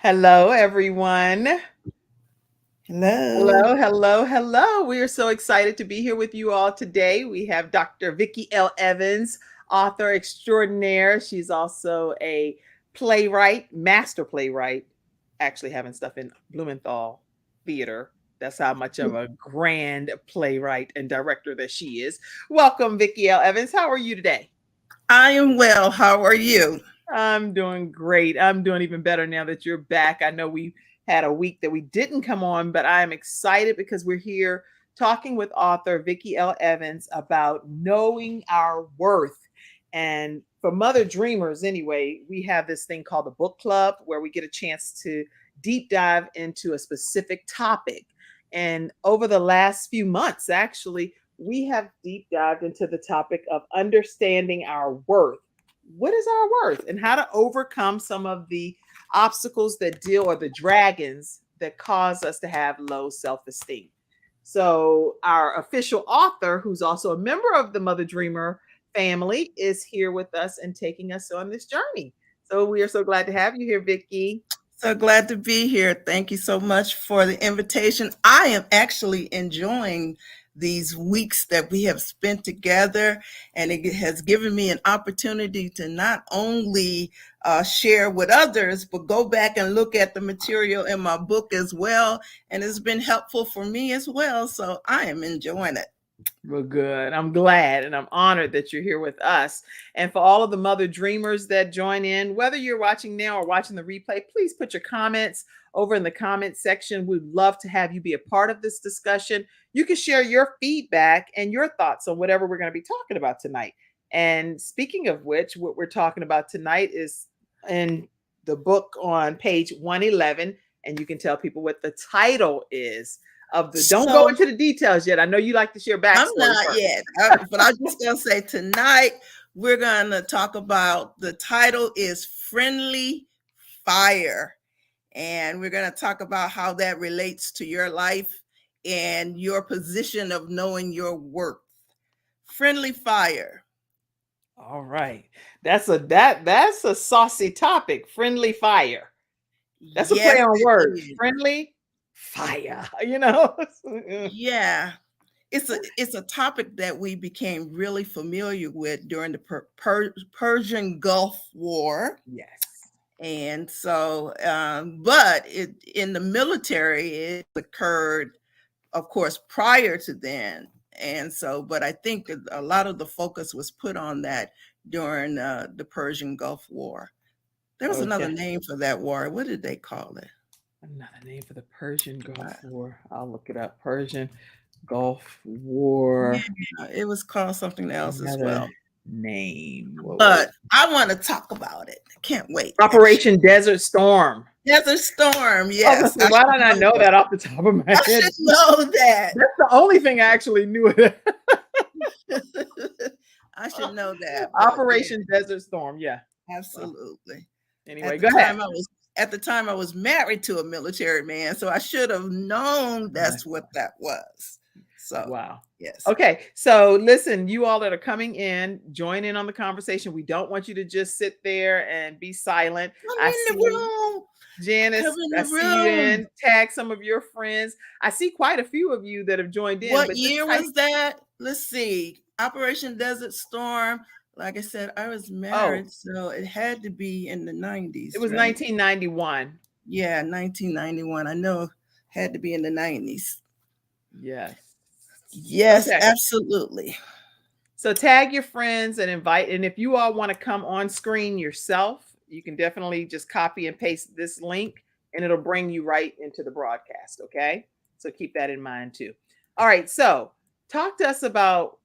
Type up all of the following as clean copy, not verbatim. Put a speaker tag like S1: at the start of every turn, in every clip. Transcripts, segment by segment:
S1: Hello, everyone.
S2: Hello.
S1: Hello, hello, hello. We are so excited to be here with you all today. We have Dr. Vickie L. Evans, author extraordinaire. She's also a playwright, master playwright, actually having stuff in Blumenthal Theater. That's how much of a grand playwright and director that she is. Welcome, Vickie L. Evans. How are you today?
S2: I am well. How are you?
S1: I'm doing great. I'm doing even better now that you're back. I know we had a week that we didn't come on, but I am excited because we're here talking with author Vickie L. Evans about knowing our worth. And for Mother Dreamers, anyway, we have this thing called the book club where we get a chance to deep dive into a specific topic. And over the last few months, actually, we have deep dived into the topic of understanding our worth. What is our worth and how to overcome some of the obstacles that deal or the dragons that cause us to have low self-esteem. So our official author, who's also a member of the Mother Dreamer family, is here with us and taking us on this journey. So we are so glad to have you here, Vickie.
S2: So glad to be here. Thank you so much for the invitation. I am actually enjoying these weeks that we have spent together, and it has given me an opportunity to not only share with others, but go back and look at the material in my book as well. And it's been helpful for me as well. So I am enjoying it.
S1: Well, good. I'm glad and I'm honored that you're here with us. And for all of the Mother Dreamers that join in, whether you're watching now or watching the replay, please put your comments over in the comment section. We'd love to have you be a part of this discussion. You can share your feedback and your thoughts on whatever we're going to be talking about tonight. And speaking of which, what we're talking about tonight is in the book on page 111. And you can tell people what the title is of the. Don't go into the details yet. I know you like to share backstory.
S2: I'm not
S1: first.
S2: yet, but I'm just gonna say tonight we're gonna talk about, the title is Friendly Fire, and we're gonna talk about how that relates to your life and your position of knowing your worth. Friendly fire.
S1: All right. That's a saucy topic. Friendly fire. That's a
S2: Yes,
S1: play on
S2: it
S1: words.
S2: is.
S1: Friendly fire. You know.
S2: Yeah. It's a topic that we became really familiar with during the Persian Gulf War.
S1: Yes.
S2: And so, but in the military, it occurred, of course, prior to then. And so, but I think a lot of the focus was put on that during the Persian Gulf War. There was another
S1: Okay.
S2: name for that war. What did they call it?
S1: Another name for the Persian Gulf War. I'll look it up. Persian Gulf War.
S2: Yeah, it was called something else as
S1: Another
S2: well.
S1: name. What was
S2: But I want to talk about it. I can't wait.
S1: Operation Desert Storm.
S2: Desert Storm.
S1: I was
S2: Yes.
S1: gonna say, why don't I know that off the top of my
S2: I
S1: head?
S2: should know that.
S1: That's the only thing I actually knew.
S2: I should know that.
S1: Operation Desert Storm. Yeah.
S2: Absolutely.
S1: Anyway, go ahead.
S2: At the time I was married to a military man, so I should have known that's what that was. So
S1: wow.
S2: Yes.
S1: Okay. So listen, you all that are coming in, join in on the conversation. We don't want you to just sit there and be silent.
S2: I'm in the room.
S1: Janice, I see you in. Tag some of your friends. I see quite a few of you that have joined in.
S2: What year was that? Let's see. Operation Desert Storm. Like I said, I was married, so it had to be in the 90s.
S1: It was 1991.
S2: Yeah, 1991. I know it had to be in the 90s.
S1: Yes.
S2: Yes, okay. Absolutely.
S1: So tag your friends and invite. And if you all want to come on screen yourself, you can definitely just copy and paste this link and it'll bring you right into the broadcast. Okay. So keep that in mind too. All right. So talk to us about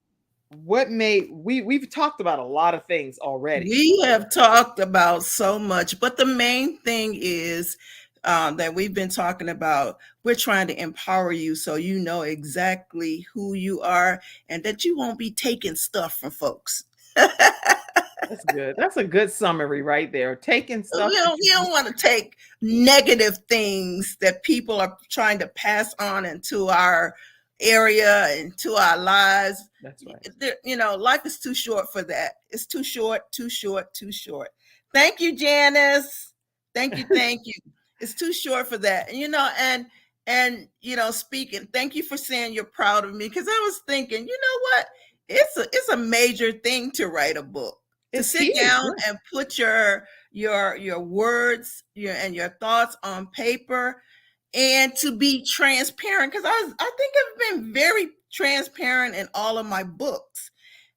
S1: what we've talked about a lot of things already.
S2: We have talked about so much, but the main thing is that we've been talking about, we're trying to empower you so you know exactly who you are and that you won't be taking stuff from folks.
S1: That's good. That's a good summary right there. Taking stuff.
S2: You don't want to take negative things that people are trying to pass on into our area, into our lives.
S1: That's right.
S2: Life is too short for that. It's too short, too short, too short. Thank you, Janice. Thank you. It's too short for that. And speaking, thank you for saying you're proud of me, because I was thinking, you know what? It's a major thing to write a book. To
S1: It's
S2: sit
S1: huge.
S2: down and put your words, your thoughts on paper, and to be transparent, because I think I've been very transparent in all of my books.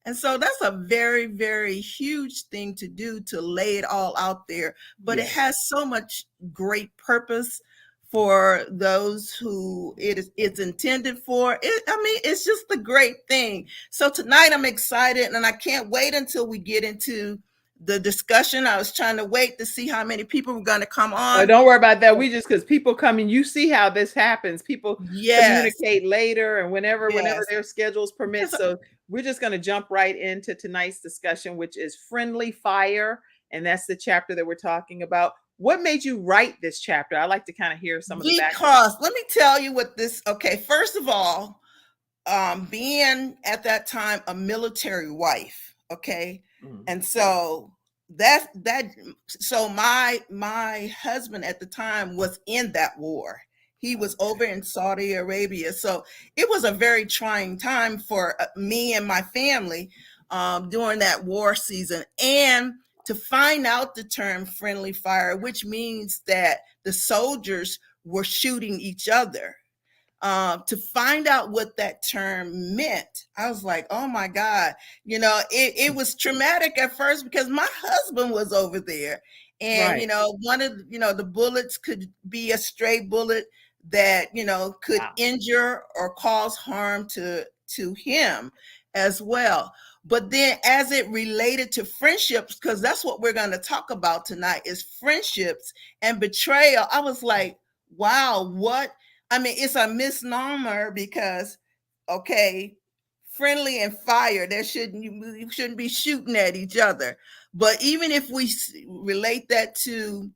S2: And so that's a very, very huge thing to do, to lay it all out there. But it
S1: Yes.
S2: has so much great purpose for those who it's intended for. It's just a great thing. So tonight I'm excited, and I can't wait until we get into the discussion. I was trying to wait to see how many people were going to come on.
S1: Don't worry about that. We just, because people come and you see how this happens. People
S2: Yes.
S1: communicate later and whenever
S2: Yes.
S1: their schedules permit. So we're just going to jump right into tonight's discussion, which is friendly fire. And that's the chapter that we're talking about. What made you write this chapter? I like to kind of hear some of the background.
S2: Because let me tell you what this, okay, first of all, being at that time a military wife, okay, and so so my husband at the time was in that war. He was over in Saudi Arabia, so it was a very trying time for me and my family during that war season. And to find out the term friendly fire, which means that the soldiers were shooting each other. To find out what that term meant, I was like, oh my God, it was traumatic at first, because my husband was over there. And,
S1: Right.
S2: one of, the bullets could be a stray bullet that, could injure or cause harm to him as well. But then as it related to friendships, because that's what we're going to talk about tonight, is friendships and betrayal. I was like, wow, it's a misnomer, because, okay, friendly and fire, you shouldn't be shooting at each other. But even if we relate that to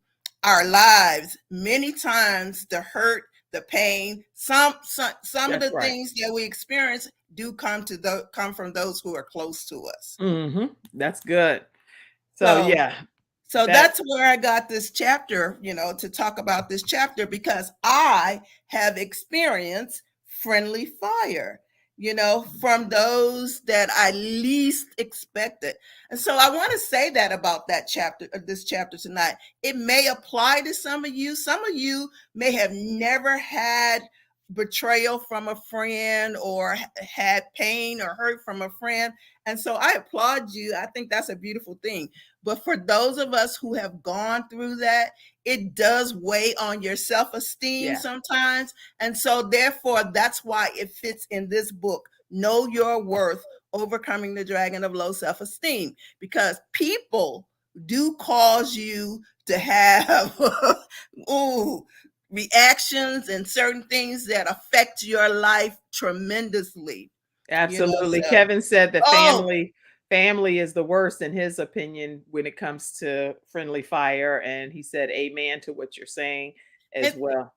S2: our lives, many times the hurt, the pain, some of the things that we experience do come from those who are close to us.
S1: That's good. So
S2: that's where I got this chapter, to talk about this chapter, because I have experienced friendly fire, from those that I least expected. And so I want to say that about this chapter tonight. It may apply to some of you. Some of you may have never had betrayal from a friend, or had pain or hurt from a friend. And so I applaud you. I think that's a beautiful thing. But for those of us who have gone through that, it does weigh on your self-esteem sometimes. And so therefore, that's why it fits in this book, Know Your Worth, Overcoming the Dragon of Low Self-Esteem, because people do cause you to have reactions and certain things that affect your life tremendously.
S1: absolutely.
S2: So,
S1: Kevin said that family is the worst in his opinion when it comes to friendly fire, and he said amen to what you're saying as well.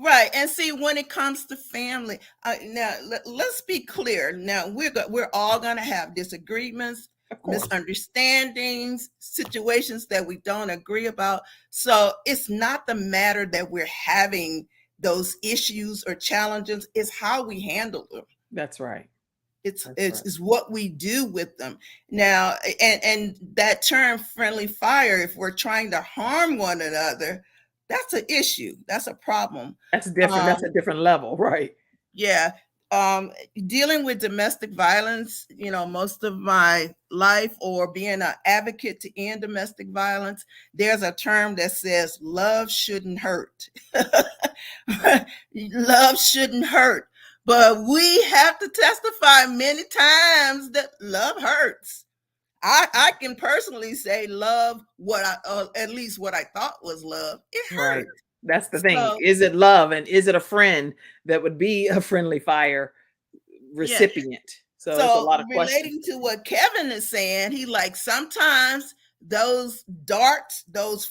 S2: Right. And see, when it comes to family, now let's be clear. Now we're all going to have disagreements, misunderstandings, situations that we don't agree about. So it's not the matter that we're having those issues or challenges, it's how we handle them.
S1: That's right.
S2: It's what we do with them. Now, and that term friendly fire, if we're trying to harm one another, that's an issue. That's a problem.
S1: That's different. That's a different level, right?
S2: Yeah. Dealing with domestic violence, most of my life, or being an advocate to end domestic violence, there's a term that says love shouldn't hurt. Love shouldn't hurt. But we have to testify many times that love hurts. I can personally say love, at least what I thought was love, it hurt.
S1: Right. That's the thing. Is it love, and is it a friend that would be a friendly fire recipient? So there's a lot of
S2: relating to what Kevin is saying, he sometimes those darts, those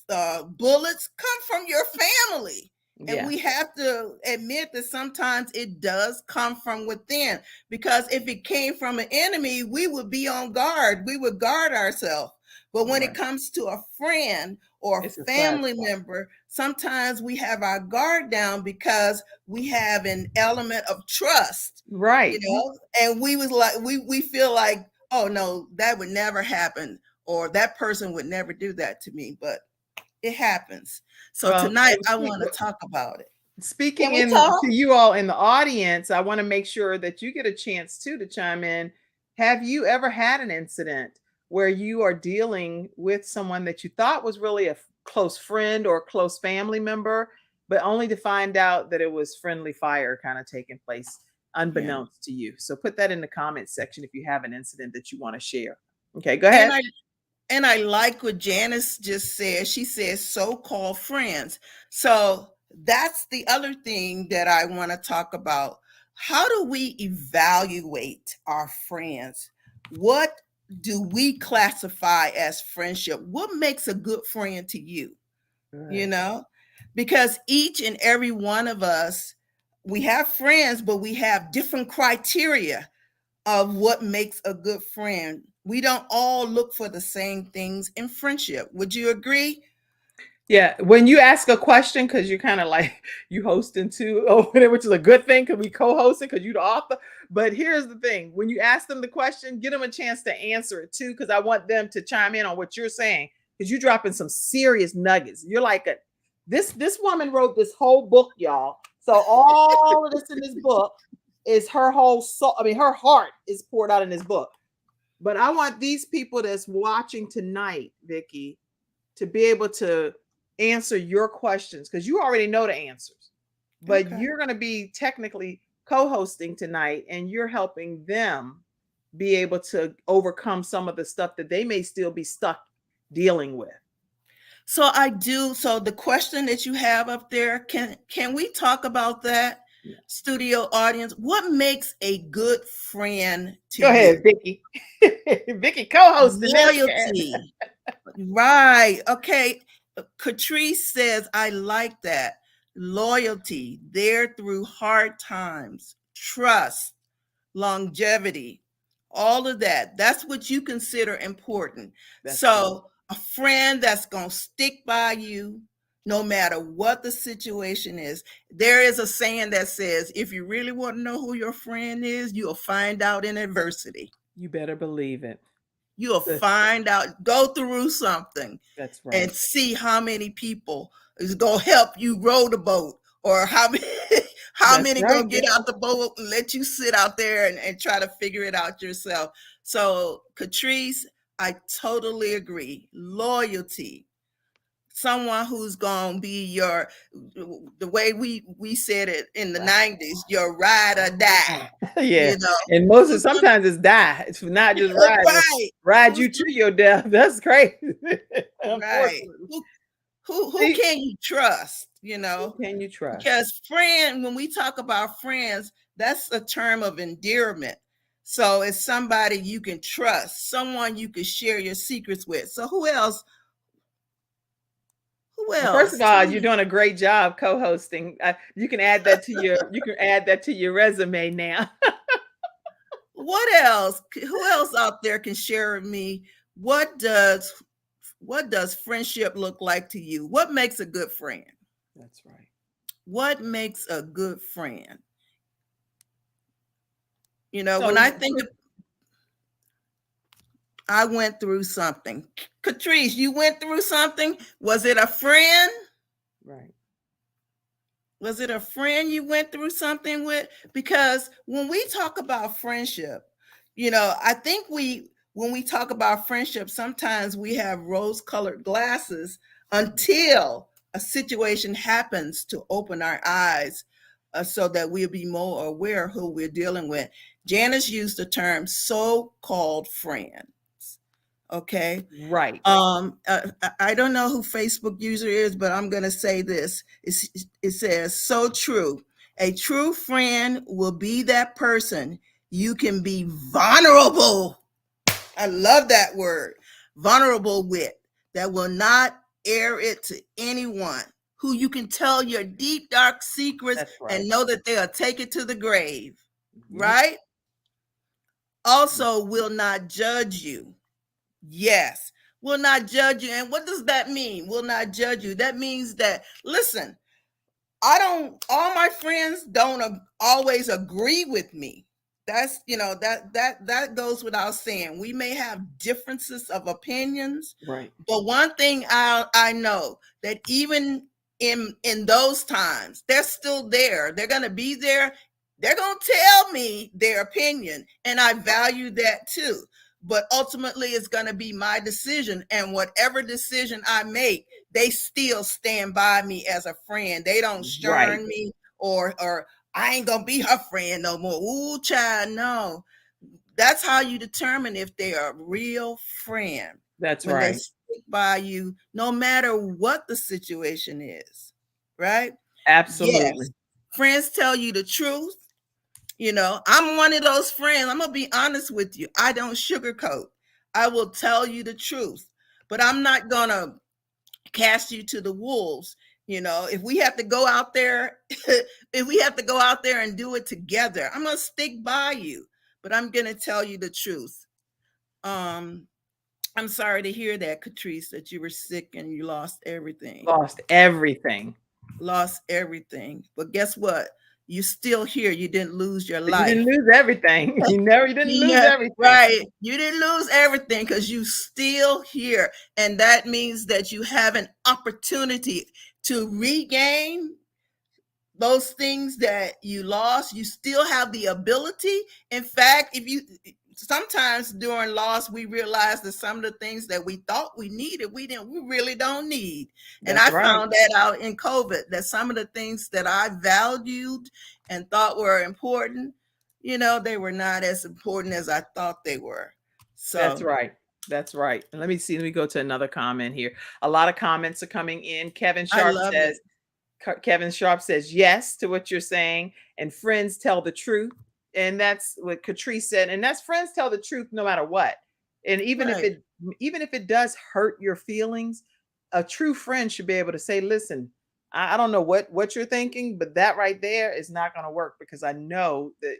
S2: bullets come from your family. And we have to admit that sometimes it does come from within, because if it came from an enemy, we would be on guard. We would guard ourselves. But when it
S1: Right.
S2: comes to a friend or
S1: It's a
S2: a
S1: side
S2: family
S1: spot.
S2: member, sometimes we have our guard down because we have an element of trust, you
S1: Right.
S2: know, and we was like, we feel like, oh no, that would never happen, or that person would never do that to me, but it happens. So
S1: Well,
S2: tonight I want to talk about it.
S1: speaking
S2: Can we
S1: in
S2: talk?
S1: to you all in the audience, I want to make sure that you get a chance too to chime in. Have you ever had an incident where you are dealing with someone that you thought was really a close friend or close family member, but only to find out that it was friendly fire kind of taking place
S2: Yeah.
S1: unbeknownst to you? So put that in the comments section if you have an incident that you want to share. Okay, go
S2: And
S1: ahead.
S2: I like what Janice just said. She says so-called friends. So that's the other thing that I want to talk about. How do we evaluate our friends? What do we classify as friendship? What makes a good friend to you? You
S1: Good.
S2: know, because each and every one of us, we have friends, but we have different criteria of what makes a good friend. We don't all look for the same things in friendship. Would you agree?
S1: Yeah, when you ask a question, because you're kind of like you hosting too over there, which is a good thing because we co-hosting because you the author. But here's the thing: when you ask them the question, give them a chance to answer it too, because I want them to chime in on what you're saying. Because you're dropping some serious nuggets. You're like this woman wrote this whole book, y'all. So all of this in this book is her whole soul. I mean, her heart is poured out in this book. But I want these people that's watching tonight, Vickie, to be able to answer your questions because you already know the answers. But
S2: Okay.
S1: you're going to be technically co hosting tonight and you're helping them be able to overcome some of the stuff that they may still be stuck dealing with.
S2: So I do. So the question that you have up there, can we talk about that,
S1: Yeah.
S2: studio audience? What makes a good friend to
S1: Go ahead,
S2: you?
S1: Vickie. Vickie co-hosting now.
S2: Loyalty. Right. Okay. Catrice says, I like that. Loyalty, there through hard times, trust, longevity, all of that. That's what you consider important.
S1: That's right.
S2: So, a friend that's going to stick by you no matter what the situation is. There is a saying that says, if you really want to know who your friend is, you'll find out in adversity.
S1: You better believe it.
S2: You'll
S1: Good.
S2: find out, go through something
S1: That's
S2: and
S1: right.
S2: see how many people is going to help you row the boat, or how many how
S1: That's
S2: many
S1: right,
S2: going to get
S1: Vickie.
S2: out the boat and let you sit out there and try to figure it out yourself. So Catrice, I totally agree. Loyalty, someone who's going to be your, the way we said it in the
S1: Right.
S2: 90s, your ride or die,
S1: Yeah.
S2: you know,
S1: And most of
S2: who's going
S1: sometimes it's die. It's not just
S2: to
S1: ride, but
S2: right,
S1: ride
S2: who's
S1: you to your death. That's crazy.
S2: right,
S1: Unfortunately.
S2: who
S1: See,
S2: can you trust, you
S1: who
S2: know?
S1: can you trust?
S2: Because friend, when we talk about friends, that's a term of endearment. So it's somebody you can trust, someone you can share your secrets with. So who else? Who
S1: Well, first of
S2: else?
S1: all, you're doing a great job co-hosting. You can add that to your resume now.
S2: What else? Who else out there can share with me? What does friendship look like to you? What makes a good friend?
S1: That's right.
S2: What makes a good friend? You know, when I
S1: So,
S2: think of, I went through something. Catrice, you went through something? Was it a friend?
S1: right.
S2: Was it a friend you went through something with? Because when we talk about friendship, you know, I think when we talk about friendship, sometimes we have rose-colored glasses until a situation happens to open our eyes, so that we'll be more aware of who we're dealing with. Janice used the term so-called friends. Okay.
S1: Right.
S2: I don't know who Facebook user is, but I'm going to say this. It says, so true. A true friend will be that person you can be vulnerable. I love that word, vulnerable with, that will not air it to anyone, who you can tell your deep, dark secrets
S1: That's right.
S2: and know that they'll take it to the grave,
S1: Yep.
S2: right? Also, will not judge you. Yes. will not judge you. And what does that mean? Will not judge you. That means that, listen, all my friends don't always agree with me. That's, that goes without saying. We may have differences of opinions,
S1: Right.
S2: but one thing I know, that even in those times, they're still there. They're going to be there. They're going to tell me their opinion, and I value that too. But ultimately, it's going to be my decision, and whatever decision I make, they still stand by me as a friend. They don't
S1: Right.
S2: shun me, or I ain't gonna be her friend no more. Ooh, child, no. That's how you determine if they are a real friend.
S1: That's
S2: When they
S1: right.
S2: stick by you, no matter what the situation is, right? Yes,
S1: Absolutely.
S2: friends tell you the truth. I'm one of those friends. I'm gonna be honest with you. I don't sugarcoat. I will tell you the truth, but I'm not gonna cast you to the wolves. If we have to go out there, if we have to go out there and do it together, I'm gonna stick by you, but I'm gonna tell you the truth. um I'm sorry to hear that, Catrice, that you were sick and you lost everything.
S1: Lost everything.
S2: Lost everything, but guess what? You're still here. You didn't lose your
S1: But you didn't
S2: life.
S1: lose everything. You didn't lose
S2: Yeah,
S1: everything.
S2: right. You didn't lose everything because you still here. And that means that you have an opportunity to regain those things that you lost. You still have the ability. In fact, if you sometimes during loss, we realize that some of the things that we thought we needed, we really don't need. And
S1: That's
S2: I
S1: right.
S2: found that out in COVID, that some of the things that I valued and thought were important, they were not as important as I thought they were.
S1: That's
S2: So
S1: right. That's right. And let me see. Let me go to another comment here. A lot of comments are coming in.
S2: I love it.
S1: Kevin Sharp says yes to what you're saying, and friends tell the truth. And that's what Catrice said. And that's friends tell the truth no matter what. And
S2: Right.
S1: even if it does hurt your feelings, a true friend should be able to say, listen, I don't know what you're thinking, but that right there is not going to work because I know that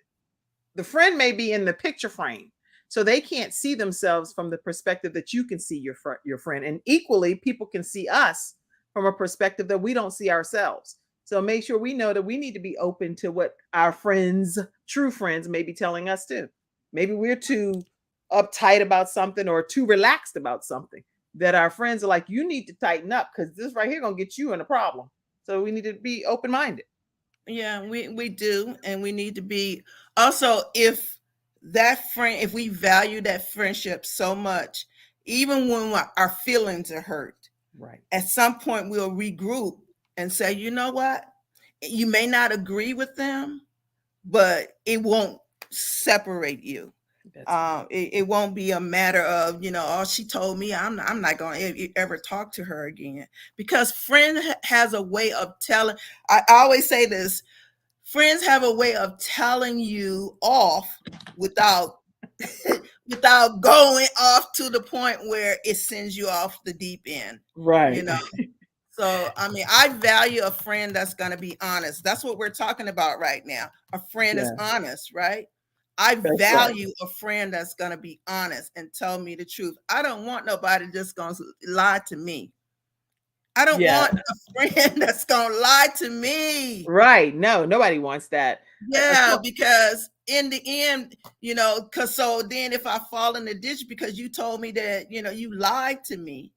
S1: the friend may be in the picture frame, so they can't see themselves from the perspective that you can see your friend, and equally people can see us from a perspective that we don't see ourselves. So make sure we know that we need to be open to what our friends, true friends, may be telling us too. Maybe we're too uptight about something or too relaxed about something, that our friends are like, you need to tighten up because this right here gonna get you in a problem. So we need to be open-minded.
S2: Yeah, we do, and we need to be also, if we value that friendship so much, even when our feelings are hurt,
S1: Right.
S2: at some point we'll regroup and say, you know what? You may not agree with them, but it won't separate you.
S1: That's right.
S2: It won't be a matter of, oh, she told me I'm not going to ever talk to her again, because friend has a way of telling. I always say this: friends have a way of telling you off without without going off to the point where it sends you off the deep end. You
S1: Right.
S2: know, so, I mean, I value a friend that's going to be honest. That's what we're talking about right now. A friend is
S1: Yeah,
S2: honest, right? I
S1: that's right.
S2: value a friend that's going to be honest and tell me the truth. I don't want nobody just going to lie to me. I don't
S1: Yeah,
S2: want a friend that's going to lie to me.
S1: right. No, nobody wants that.
S2: Yeah, because in the end, because so then if I fall in the ditch because you told me that, you lied to me,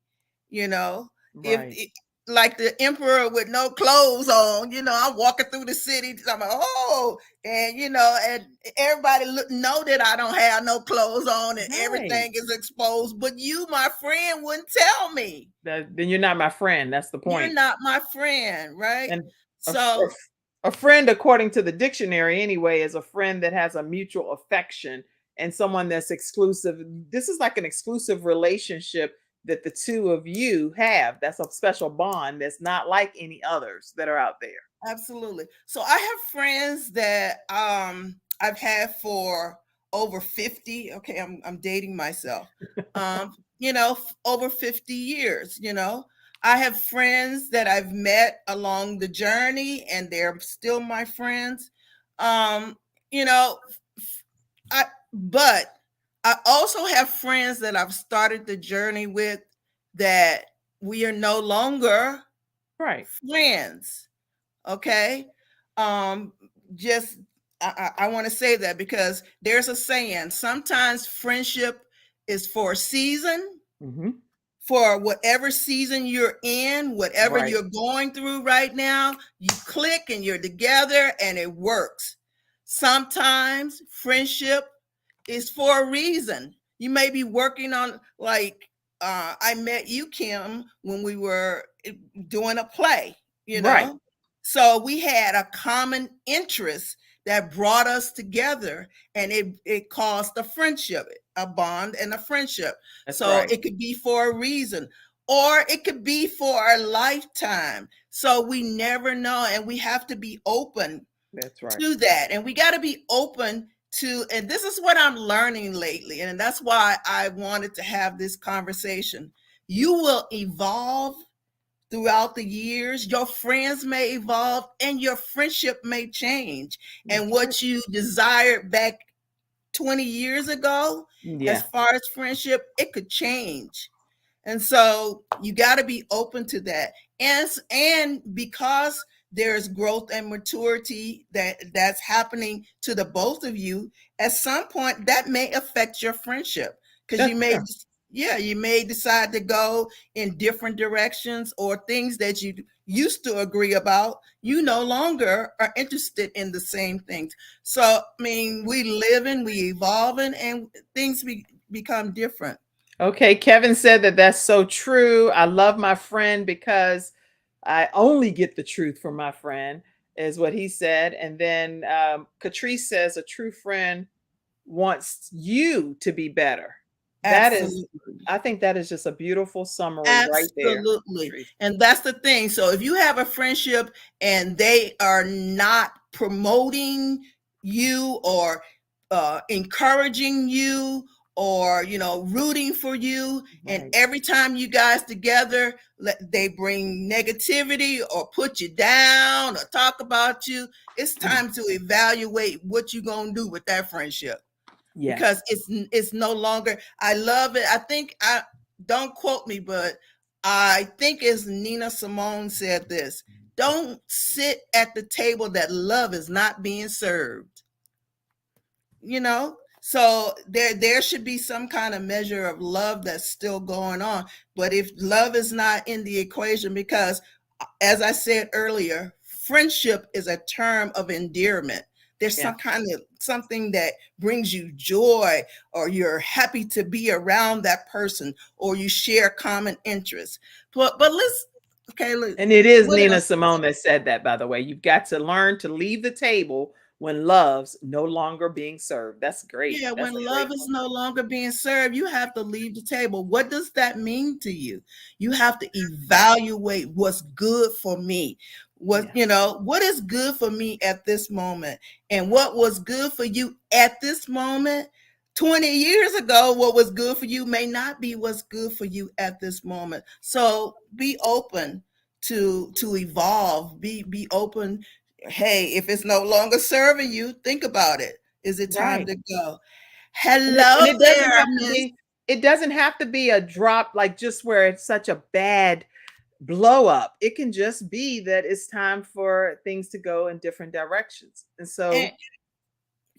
S2: you know, if
S1: Right.
S2: it, like the emperor with no clothes on, I'm walking through the city, I'm like, oh, and and everybody know that I don't have no clothes on and
S1: Right.
S2: everything is exposed, but you, my friend, wouldn't tell me.
S1: Then you're not my friend. That's the
S2: You're
S1: point.
S2: not my friend, right?
S1: And a, f- a
S2: So
S1: f- a friend, according to the dictionary anyway, is a friend that has a mutual affection and someone that's exclusive. This is like an exclusive relationship that the two of you have. That's a special bond that's not like any others that are out there.
S2: absolutely. So I have friends that I've had for over 50. Okay, I'm dating myself. Over 50 years, I have friends that I've met along the journey and they're still my friends. Um, you know, I but I also have friends that I've started the journey with that we are no longer
S1: Right.
S2: friends. Okay. Um, just I want to say that because there's a saying, sometimes friendship is for a season,
S1: Mm-hmm.
S2: for whatever season you're in, whatever
S1: Right.
S2: you're going through right now, you click and you're together and it works. Sometimes friendship is for a reason. You may be working on, like, I met you, Kim, when we were doing a play, you
S1: Right.
S2: know? So we had a common interest that brought us together, and it caused a friendship, a bond and a friendship.
S1: That's
S2: So
S1: right.
S2: it could be for a reason, or it could be for a lifetime. So we never know, and we have to be open
S1: That's right.
S2: to that. And we got to be open to, and this is what I'm learning lately, and that's why I wanted to have this conversation. You will evolve throughout the years. Your friends may evolve and your friendship may change. And
S1: That's right.
S2: what you desired back 20 years ago, as
S1: Yeah.
S2: far as friendship, it could change. And so you got to be open to that. And because there's growth and maturity that's happening to the both of you, at some point that may affect your friendship, because
S1: That's fair.
S2: you may decide to go in different directions, or things that you used to agree about, you no longer are interested in the same things. So I mean, we living, we evolving, and things become different.
S1: Okay, Kevin said that that's so true. I love my friend because I only get the truth from my friend, is what he said. And then Catrice says a true friend wants you to be better. That is,
S2: Absolutely.
S1: I think that is just a beautiful summary right there,
S2: Absolutely.
S1: Catrice.
S2: And that's the thing. So if you have a friendship and they are not promoting you, or encouraging you, or rooting for you, and
S1: Right.
S2: every time you guys together, they bring negativity or put you down or talk about you, it's time to evaluate what you're going to do with that friendship, because
S1: Yes.
S2: it's no longer. I love it. I think, I don't quote me, but I think it's Nina Simone said this: don't sit at the table that love is not being served. So there should be some kind of measure of love that's still going on. But if love is not in the equation, because as I said earlier, friendship is a term of endearment. There's
S1: Yeah.
S2: some kind of something that brings you joy, or you're happy to be around that person, or you share common interests. But let's, okay, look,
S1: And it is
S2: what
S1: Nina
S2: else?
S1: Simone that said that, by the way. You've got to learn to leave the table when love's no longer being served. That's great.
S2: Yeah,
S1: That's
S2: when
S1: a great
S2: love is
S1: one.
S2: no longer being served, you have to leave the table. What does that mean to you? You have to evaluate what's good for me.
S1: Yeah.
S2: What is good for me at this moment? And what was good for you at this moment 20 years ago, what was good for you may not be what's good for you at this moment. So be open to evolve. Be open. Hey, if it's no longer serving you, think about it. Is it time
S1: Right.
S2: to go?
S1: And it, and
S2: Hello
S1: it doesn't
S2: there,
S1: have to
S2: Miss.
S1: be, it doesn't have to be a drop like just where it's such a bad blow up. It can just be that it's time for things to go in different directions. And
S2: And
S1: so,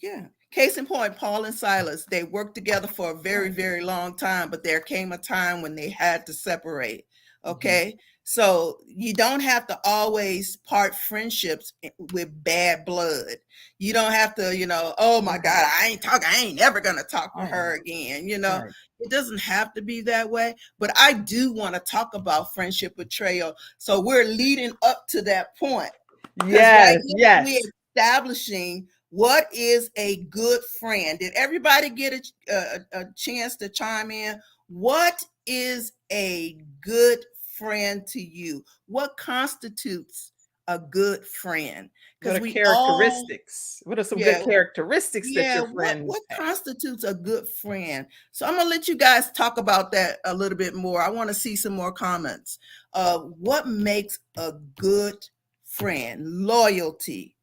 S2: yeah, case in point, Paul and Silas, they worked together for a very,
S1: right.
S2: very long time, but there came a time when they had to separate.
S1: Mhm.
S2: Okay. So you don't have to always part friendships with bad blood. You don't have to, oh my
S1: Right.
S2: God, I ain't never gonna talk to
S1: Right.
S2: her again.
S1: Right.
S2: It doesn't have to be that way. But I do want to talk about friendship betrayal. So we're leading up to that point. Because right
S1: Yes.
S2: now we're
S1: Yes.
S2: establishing what is a good friend. Did everybody get a chance to chime in? What is a good friend to you? What constitutes a good friend?
S1: What
S2: Because
S1: are
S2: we all,
S1: characteristics? What are some good
S2: yeah,
S1: characteristics that
S2: yeah.
S1: your
S2: What
S1: friends have?
S2: constitutes a good friend? So I'm gonna let you guys talk about that a little bit more. I want to see some more comments. What makes a good friend? Loyalty.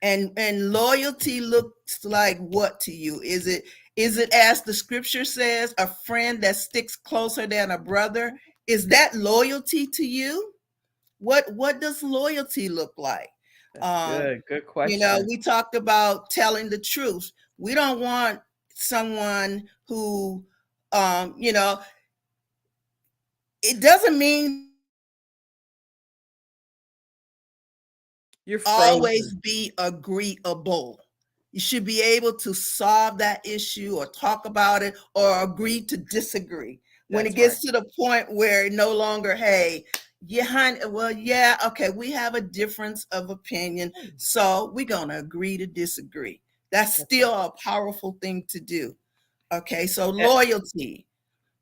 S2: And loyalty looks like what to you? Is it as the scripture says, a friend that sticks closer than a brother? Is that loyalty to you? What does loyalty look like?
S1: That's good
S2: You know,
S1: question.
S2: we talked about telling the truth. We don't want someone who, you know, it doesn't mean
S1: You're
S2: always
S1: frozen.
S2: be agreeable. You should be able to solve that issue or talk about it or agree to disagree. When it
S1: That's right.
S2: gets to the point where no longer, hey, yeah, honey, well, yeah, okay, we have a difference of opinion, so we're gonna agree to disagree. That's
S1: That's right.
S2: still a powerful thing to do. Okay, so
S1: E-
S2: loyalty.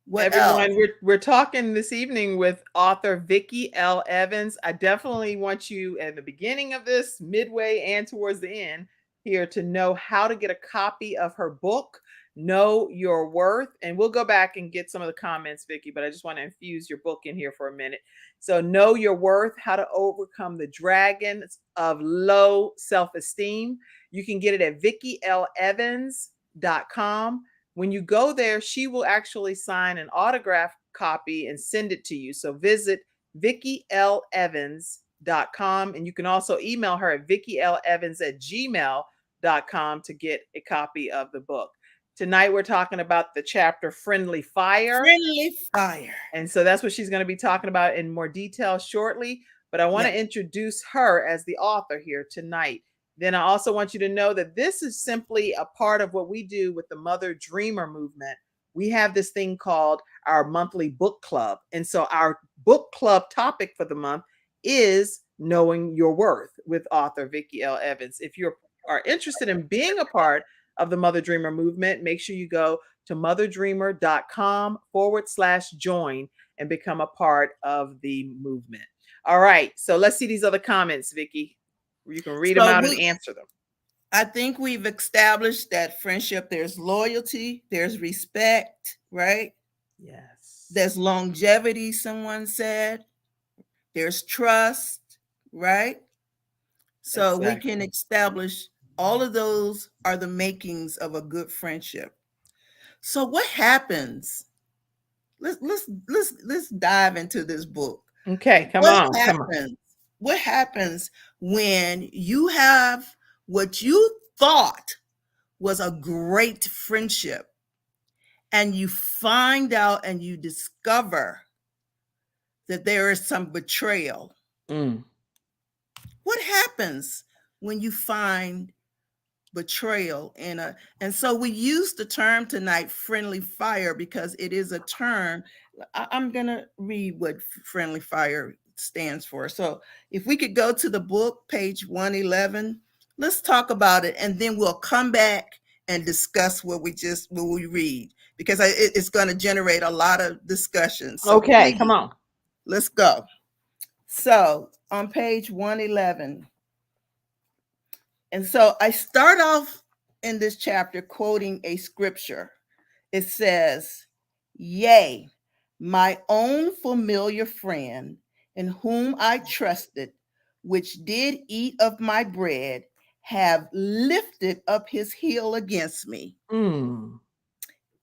S2: What else?
S1: Everyone, we're talking this evening with author Vickie L. Evans. I definitely want you at the beginning of this, midway, and towards the end here to know how to get a copy of her book, Know Your Worth. And we'll go back and get some of the comments, Vickie, but I just want to infuse your book in here for a minute. So, Know Your Worth, How to Overcome the Dragons of Low Self-Esteem. You can get it at VickieLEvans.com. When you go there, she will actually sign an autograph copy and send it to you. So visit VickieLEvans.com. And you can also email her at VickieLEvans@gmail.com to get a copy of the book. Tonight, we're talking about the chapter Friendly Fire.
S2: Friendly fire.
S1: And so that's what she's going to be talking about in more detail shortly. But I want to introduce her as the author here tonight. Then I also want you to know that this is simply a part of what we do with the Mother Dreamer movement. We have this thing called our monthly book club. And so our book club topic for the month is Knowing Your Worth with author Vickie L. Evans. If you are interested in being a part of the Mother Dreamer movement, make sure you go to motherdreamer.com/join and become a part of the movement. All right. So let's see these other comments, Vickie. You can read them out and answer them.
S2: I think we've established that friendship, there's loyalty, there's respect, right?
S1: Yes.
S2: There's longevity, someone said. There's trust, right? So we can establish all of those are the makings of a good friendship. So what happens? Let's dive into this book.
S1: Okay, come on.
S2: What happens when you have what you thought was a great friendship and you find out and you discover that there is some betrayal? What happens when you find betrayal and so we use the term tonight, friendly fire, because it is a term. I'm gonna read what friendly fire stands for. So if we could go to the book, page 111, let's talk about it, and then we'll come back and discuss what we read, because it's going to generate a lot of discussion. So
S1: okay, come on.
S2: Let's go. So on page 111, and so I start off in this chapter quoting a scripture. It says, "Yea, my own familiar friend, in whom I trusted, which did eat of my bread, have lifted up his heel against me." And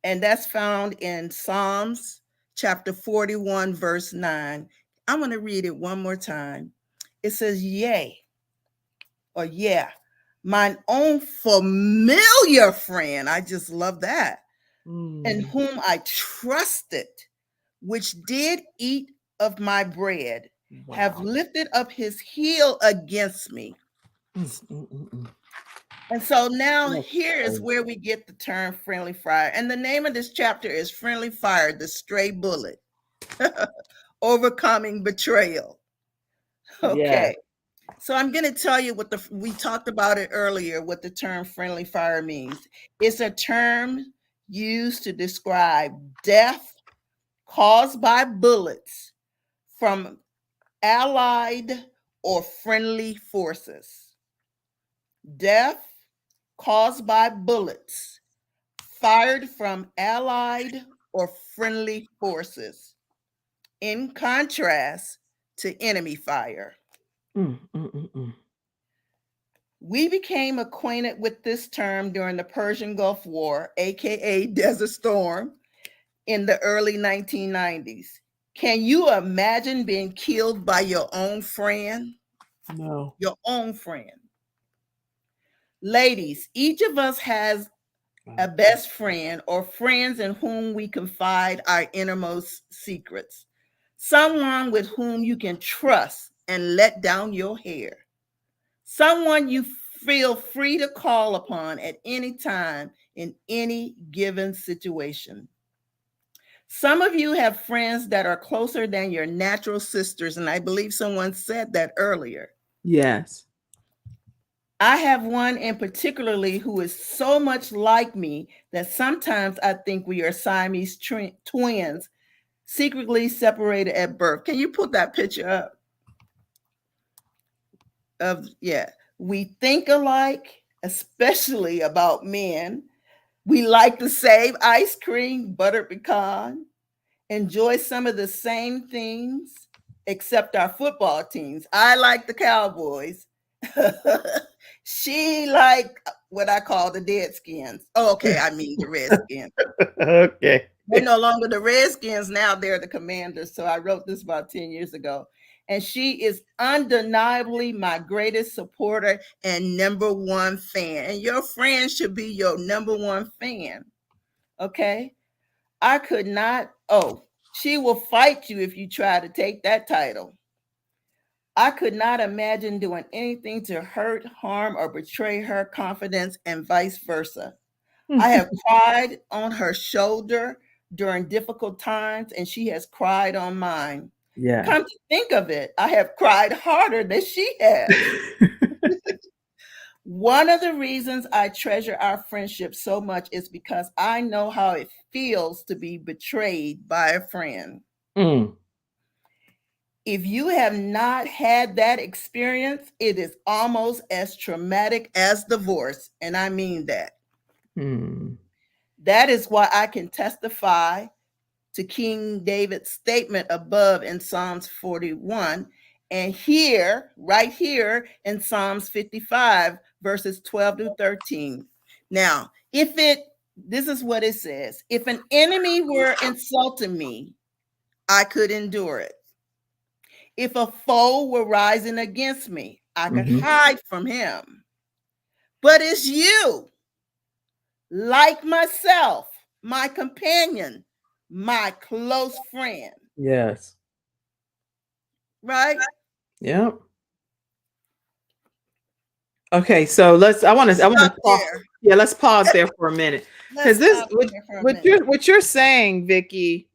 S2: that's found in Psalms chapter 41, verse 9. I'm going to read it one more time. It says, "Yea," or "yeah, mine own familiar friend." I just love that. "In whom I trusted, which did eat of my bread, have lifted up his heel against me." And so now here is where we get the term friendly fire. And the name of this chapter is Friendly Fire, the Stray Bullet. Overcoming betrayal. Okay. So I'm going to tell you what we talked about it earlier, what the term friendly fire means. It's a term used to describe death caused by bullets from allied or friendly forces. Death caused by bullets fired from allied or friendly forces, in contrast to enemy fire. We became acquainted with this term during the Persian Gulf War, aka Desert Storm, in the early 1990s. Can you imagine being killed by your own friend?
S1: No.
S2: Your own friend. Ladies, each of us has a best friend or friends in whom we confide our innermost secrets. Someone with whom you can trust and let down your hair. Someone you feel free to call upon at any time in any given situation. Some of you have friends that are closer than your natural sisters, and I believe someone said that earlier.
S1: Yes.
S2: I have one in particularly who is so much like me that sometimes I think we are Siamese twins, secretly separated at birth. Can you put that picture up? We think alike, especially about men. We like to save ice cream, buttered pecan, enjoy some of the same things, except our football teams. I like the Cowboys. She like what I call the Deadskins. Oh, okay, I mean the Redskins.
S1: Okay.
S2: They're no longer the Redskins now, they're the Commanders. So I wrote this about 10 years ago. And she is undeniably my greatest supporter and number one fan. And your friend should be your number one fan. Okay. I could not. Oh, she will fight you if you try to take that title. I could not imagine doing anything to hurt, harm, or betray her confidence, and vice versa. I have cried on her shoulder during difficult times, and she has cried on mine.
S1: Yeah.
S2: Come to think of it, I have cried harder than she has. One of the reasons I treasure our friendship so much is because I know how it feels to be betrayed by a friend. If you have not had that experience, it is almost as traumatic as divorce. And I mean that. That is why I can testify to King David's statement above in Psalms 41 and here, right here in Psalms 55, verses 12 to 13. Now, this is what it says. If an enemy were insulting me, I could endure it. If a foe were rising against me, I could hide from him. But it's you, like myself, my companion, my close friend.
S1: Yes.
S2: Right?
S1: Yep. Okay, so let's pause. Yeah, let's pause there for a minute. Because what you're saying, Vickie,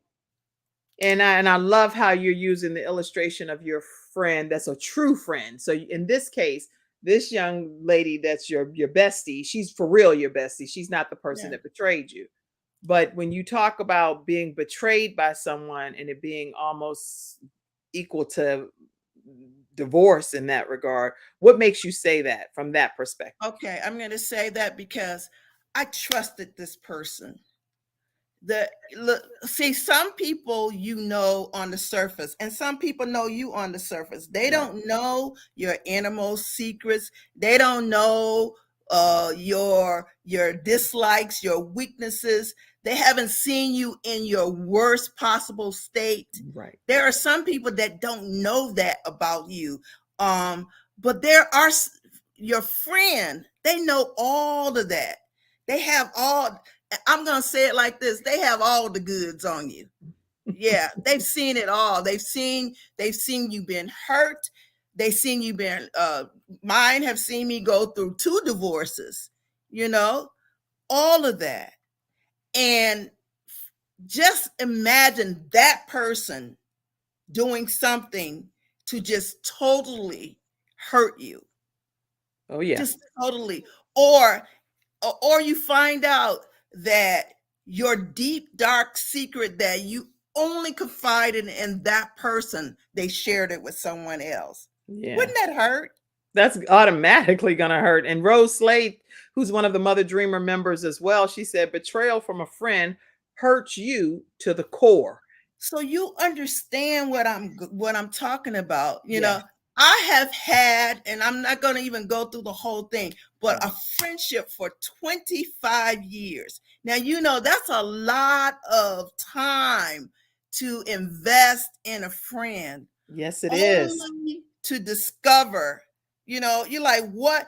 S1: and I love how you're using the illustration of your friend that's a true friend. So in this case, this young lady that's your bestie, she's for real your bestie. She's not the person that betrayed you. But when you talk about being betrayed by someone and it being almost equal to divorce in that regard, what makes you say that from that perspective?
S2: Okay, I'm going to say that because I trusted this person. See, some people you know on the surface, and some people know you on the surface. They don't know your innermost secrets. They don't know your dislikes, your weaknesses. They haven't seen you in your worst possible state.
S1: Right.
S2: There are some people that don't know that about you. But there are your friend, they know all of that. They have all, I'm going to say it like this. They have all the goods on you. Yeah. They've seen it all. They've seen you been hurt. They've seen you been, mine have seen me go through 2 divorces, all of that. And just imagine that person doing something to just totally hurt you.
S1: Oh yeah.
S2: Just totally. Or you find out that your deep, dark secret that you only confided in that person, they shared it with someone else. Yeah. Wouldn't that hurt?
S1: That's automatically going to hurt. And Rose Slade, who's one of the Mother Dreamer members as well, she said, betrayal from a friend hurts you to the core.
S2: So you understand what I'm talking about, you know. I have had, and I'm not going to even go through the whole thing, but a friendship for 25 years. Now, that's a lot of time to invest in a friend.
S1: Yes, it is.
S2: Only to discover, you're like, what?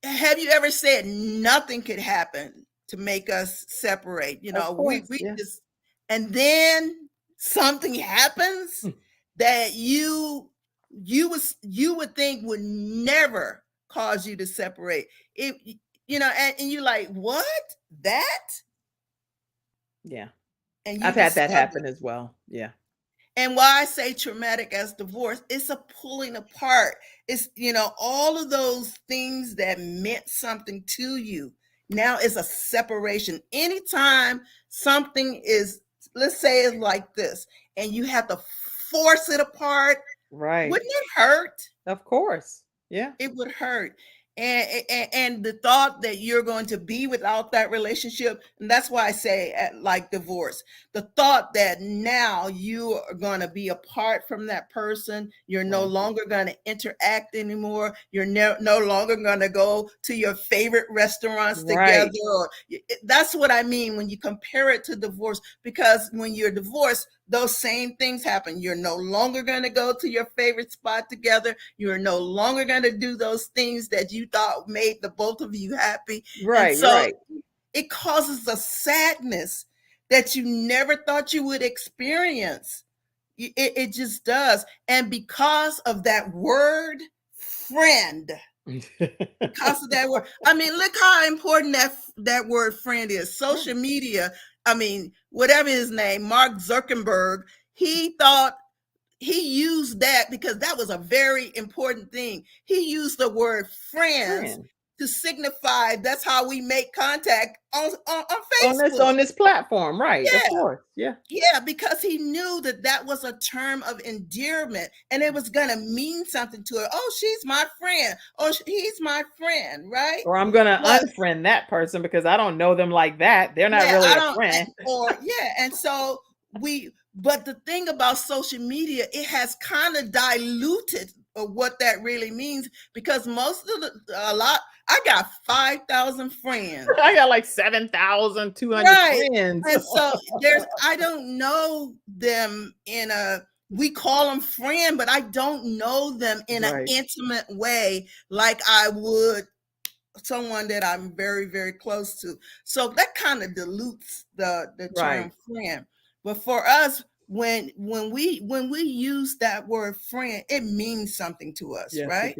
S2: Have you ever said nothing could happen to make us separate?
S1: Of
S2: We
S1: course. Yeah.
S2: just, and then something happens that you would think would never cause you to separate. And you're like, what? That?
S1: Yeah.
S2: And
S1: I've had that happen as well. Yeah.
S2: And why I say traumatic as divorce, it's a pulling apart. It's, all of those things that meant something to you. Now it's a separation. Anytime something is, let's say it's like this, and you have to force it apart,
S1: right?
S2: Wouldn't it hurt?
S1: Of course. Yeah.
S2: It would hurt. And the thought that you're going to be without that relationship, and that's why I say like divorce, the thought that now you are going to be apart from that person, you're no longer going to interact anymore, you're no longer going to go to your favorite restaurants together. That's what I mean when you compare it to divorce, because when you're divorced, those same things happen. You're no longer going to go to your favorite spot together. You're no longer going to do those things that you thought made the both of you happy.
S1: Right.
S2: And so
S1: right.
S2: It causes a sadness that you never thought you would experience. It just does. And because of that word, friend, because of that word, I mean, look how important that word friend is. Social media, I mean, whatever his name, Mark Zuckerberg, he thought he used that because that was a very important thing. He used the word friends to signify that's how we make contact on Facebook.
S1: On this platform, right?
S2: Yeah.
S1: Of course. Yeah.
S2: Yeah, because he knew that was a term of endearment and it was going to mean something to her. Oh, she's my friend. Oh, he's my friend, right?
S1: Or I'm going to unfriend that person because I don't know them like that. They're not really a friend.
S2: And so but the thing about social media, it has kind of diluted what that really means, because I got 5,000 friends.
S1: I got like 7,200 friends.
S2: And so I don't know them we call them friend, but I don't know them in an intimate way like I would someone that I'm very, very close to. So that kind of dilutes the term friend. But for us, when we use that word friend, it means something to us, right?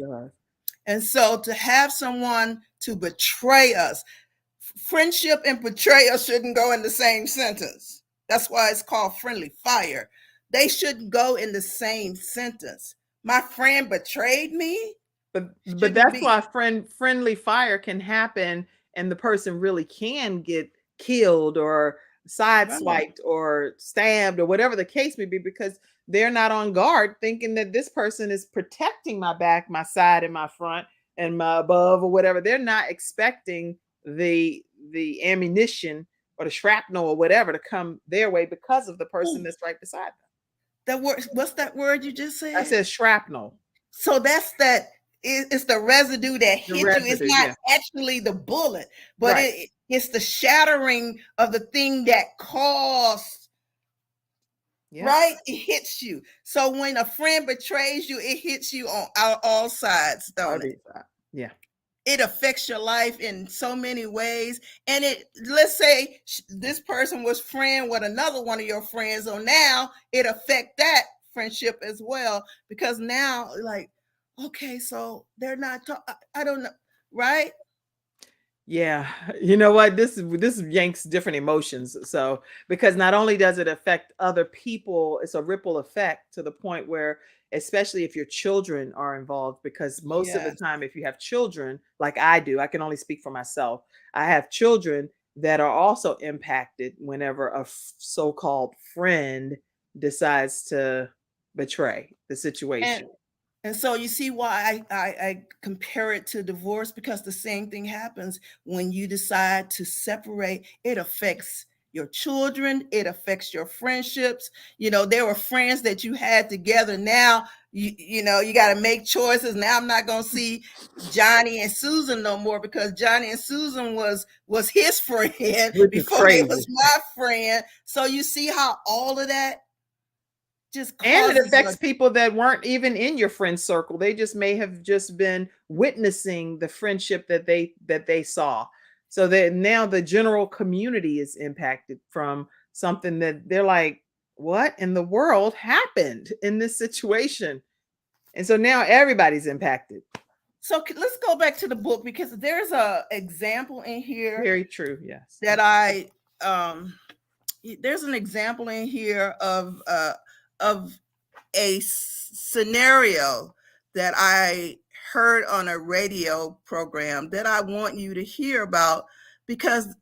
S2: And so to have someone to betray us, friendship and betrayal shouldn't go in the same sentence. That's why it's called friendly fire. They shouldn't go in the same sentence. My friend betrayed me.
S1: But that's why friendly fire can happen and the person really can get killed or sideswiped or stabbed or whatever the case may be, because they're not on guard thinking that this person is protecting my back, my side, and my front and my above or whatever. They're not expecting the ammunition or the shrapnel or whatever to come their way because of the person that's right beside them.
S2: That word, what's that word you just said?
S1: I said shrapnel.
S2: So that's it's the residue that hit you. It's not actually the bullet, but it's the shattering of the thing that caused, right? It hits you. So when a friend betrays you, it hits you on all sides, don't it?
S1: Yeah.
S2: It affects your life in so many ways. And let's say this person was friend with another one of your friends, so now it affect that friendship as well, because now like, okay, so they're not I don't know, right?
S1: Yeah. You know what? This yanks different emotions. So, because not only does it affect other people, it's a ripple effect to the point where, especially if your children are involved, because most of the time, if you have children, like I do, I can only speak for myself. I have children that are also impacted whenever a so-called friend decides to betray the situation.
S2: And so you see why I compare it to divorce, because the same thing happens when you decide to separate. It affects your children. It affects your friendships. There were friends that you had together. Now, you got to make choices. Now I'm not going to see Johnny and Susan no more, because Johnny and Susan was his friend before it was my friend. So you see how all of that just
S1: And it
S2: causes
S1: affects people that weren't even in your friend circle. They just may have just been witnessing the friendship that they saw. So that now the general community is impacted from something that they're like, what in the world happened in this situation? And so now everybody's impacted.
S2: So let's go back to the book, because there's a example in here
S1: Very true. Yes.
S2: that there's an example in here of a scenario that I heard on a radio program that I want you to hear about, because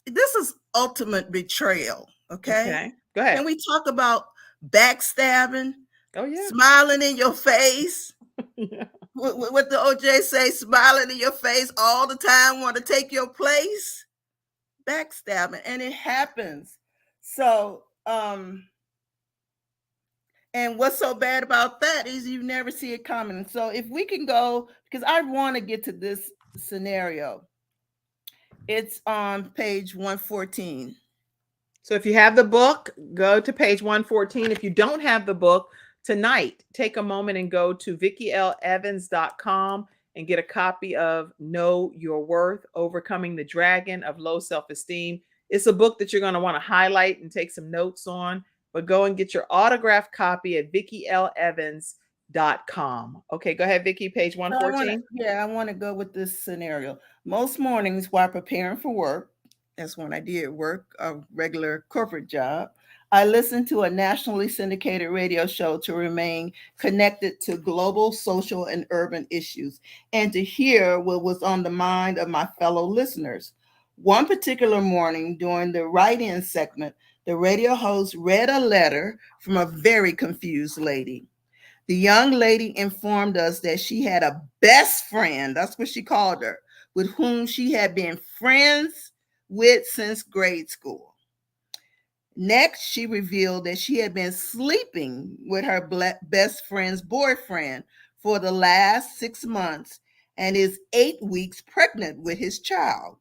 S2: this is ultimate betrayal. Okay.
S1: Go ahead.
S2: Can we talk about backstabbing?
S1: Oh yeah.
S2: Smiling in your face.
S1: Yeah.
S2: What the OJ say, smiling in your face all the time, want to take your place. Backstabbing, and it happens. So and what's so bad about that is you never see it coming. So if we can go, because I want to get to this scenario, it's on page 114.
S1: So if you have the book, go to page 114. If you don't have the book, tonight, take a moment and go to VickieLEvans.com and get a copy of Know Your Worth, Overcoming the Dragon of Low Self-Esteem. It's a book that you're going to want to highlight and take some notes on, but go and get your autographed copy at VickieLEvans.com. Okay, go ahead, Vickie, page 114.
S2: I want to go with this scenario. Most mornings while preparing for work, that's when I did work, a regular corporate job, I listened to a nationally syndicated radio show to remain connected to global social and urban issues and to hear what was on the mind of my fellow listeners. One particular morning during the write-in segment, the radio host read a letter from a very confused lady. The young lady informed us that she had a best friend, that's what she called her, with whom she had been friends with since grade school. Next, she revealed that she had been sleeping with her best friend's boyfriend for the last 6 months and is 8 weeks pregnant with his child.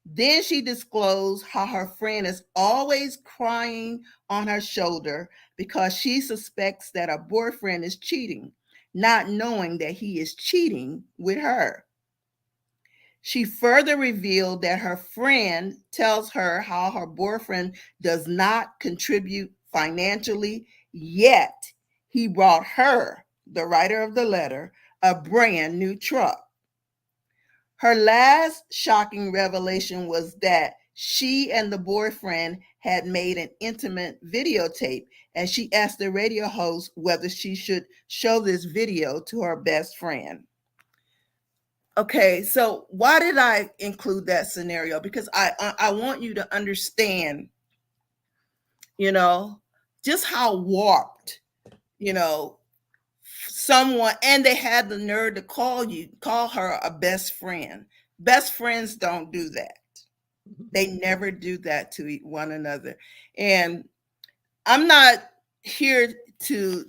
S2: Then she disclosed how her friend is always crying on her shoulder because she suspects that her boyfriend is cheating, not knowing that he is cheating with her. She further revealed that her friend tells her how her boyfriend does not contribute financially, yet he brought her, the writer of the letter, a brand new truck. Her last shocking revelation was that she and the boyfriend had made an intimate videotape, and she asked the radio host whether she should show this video to her best friend. Okay, so why did I include that scenario? Because I want you to understand, just how warped, someone, and they had the nerve to call her a best friend. Best friends don't do that. They never do that to one another. And I'm not here to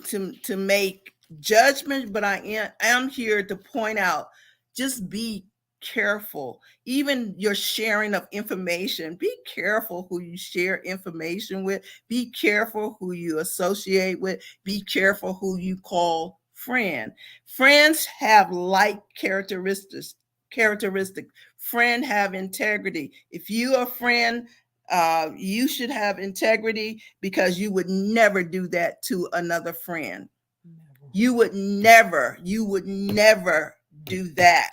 S2: make judgment, but I am here to point out, just be careful. Even your sharing of information, be careful who you share information with. Be careful who you associate with. Be careful who you call friend. Friends have like characteristics. Friend have integrity. If you are a friend, you should have integrity, because you would never do that to another friend. You would never do that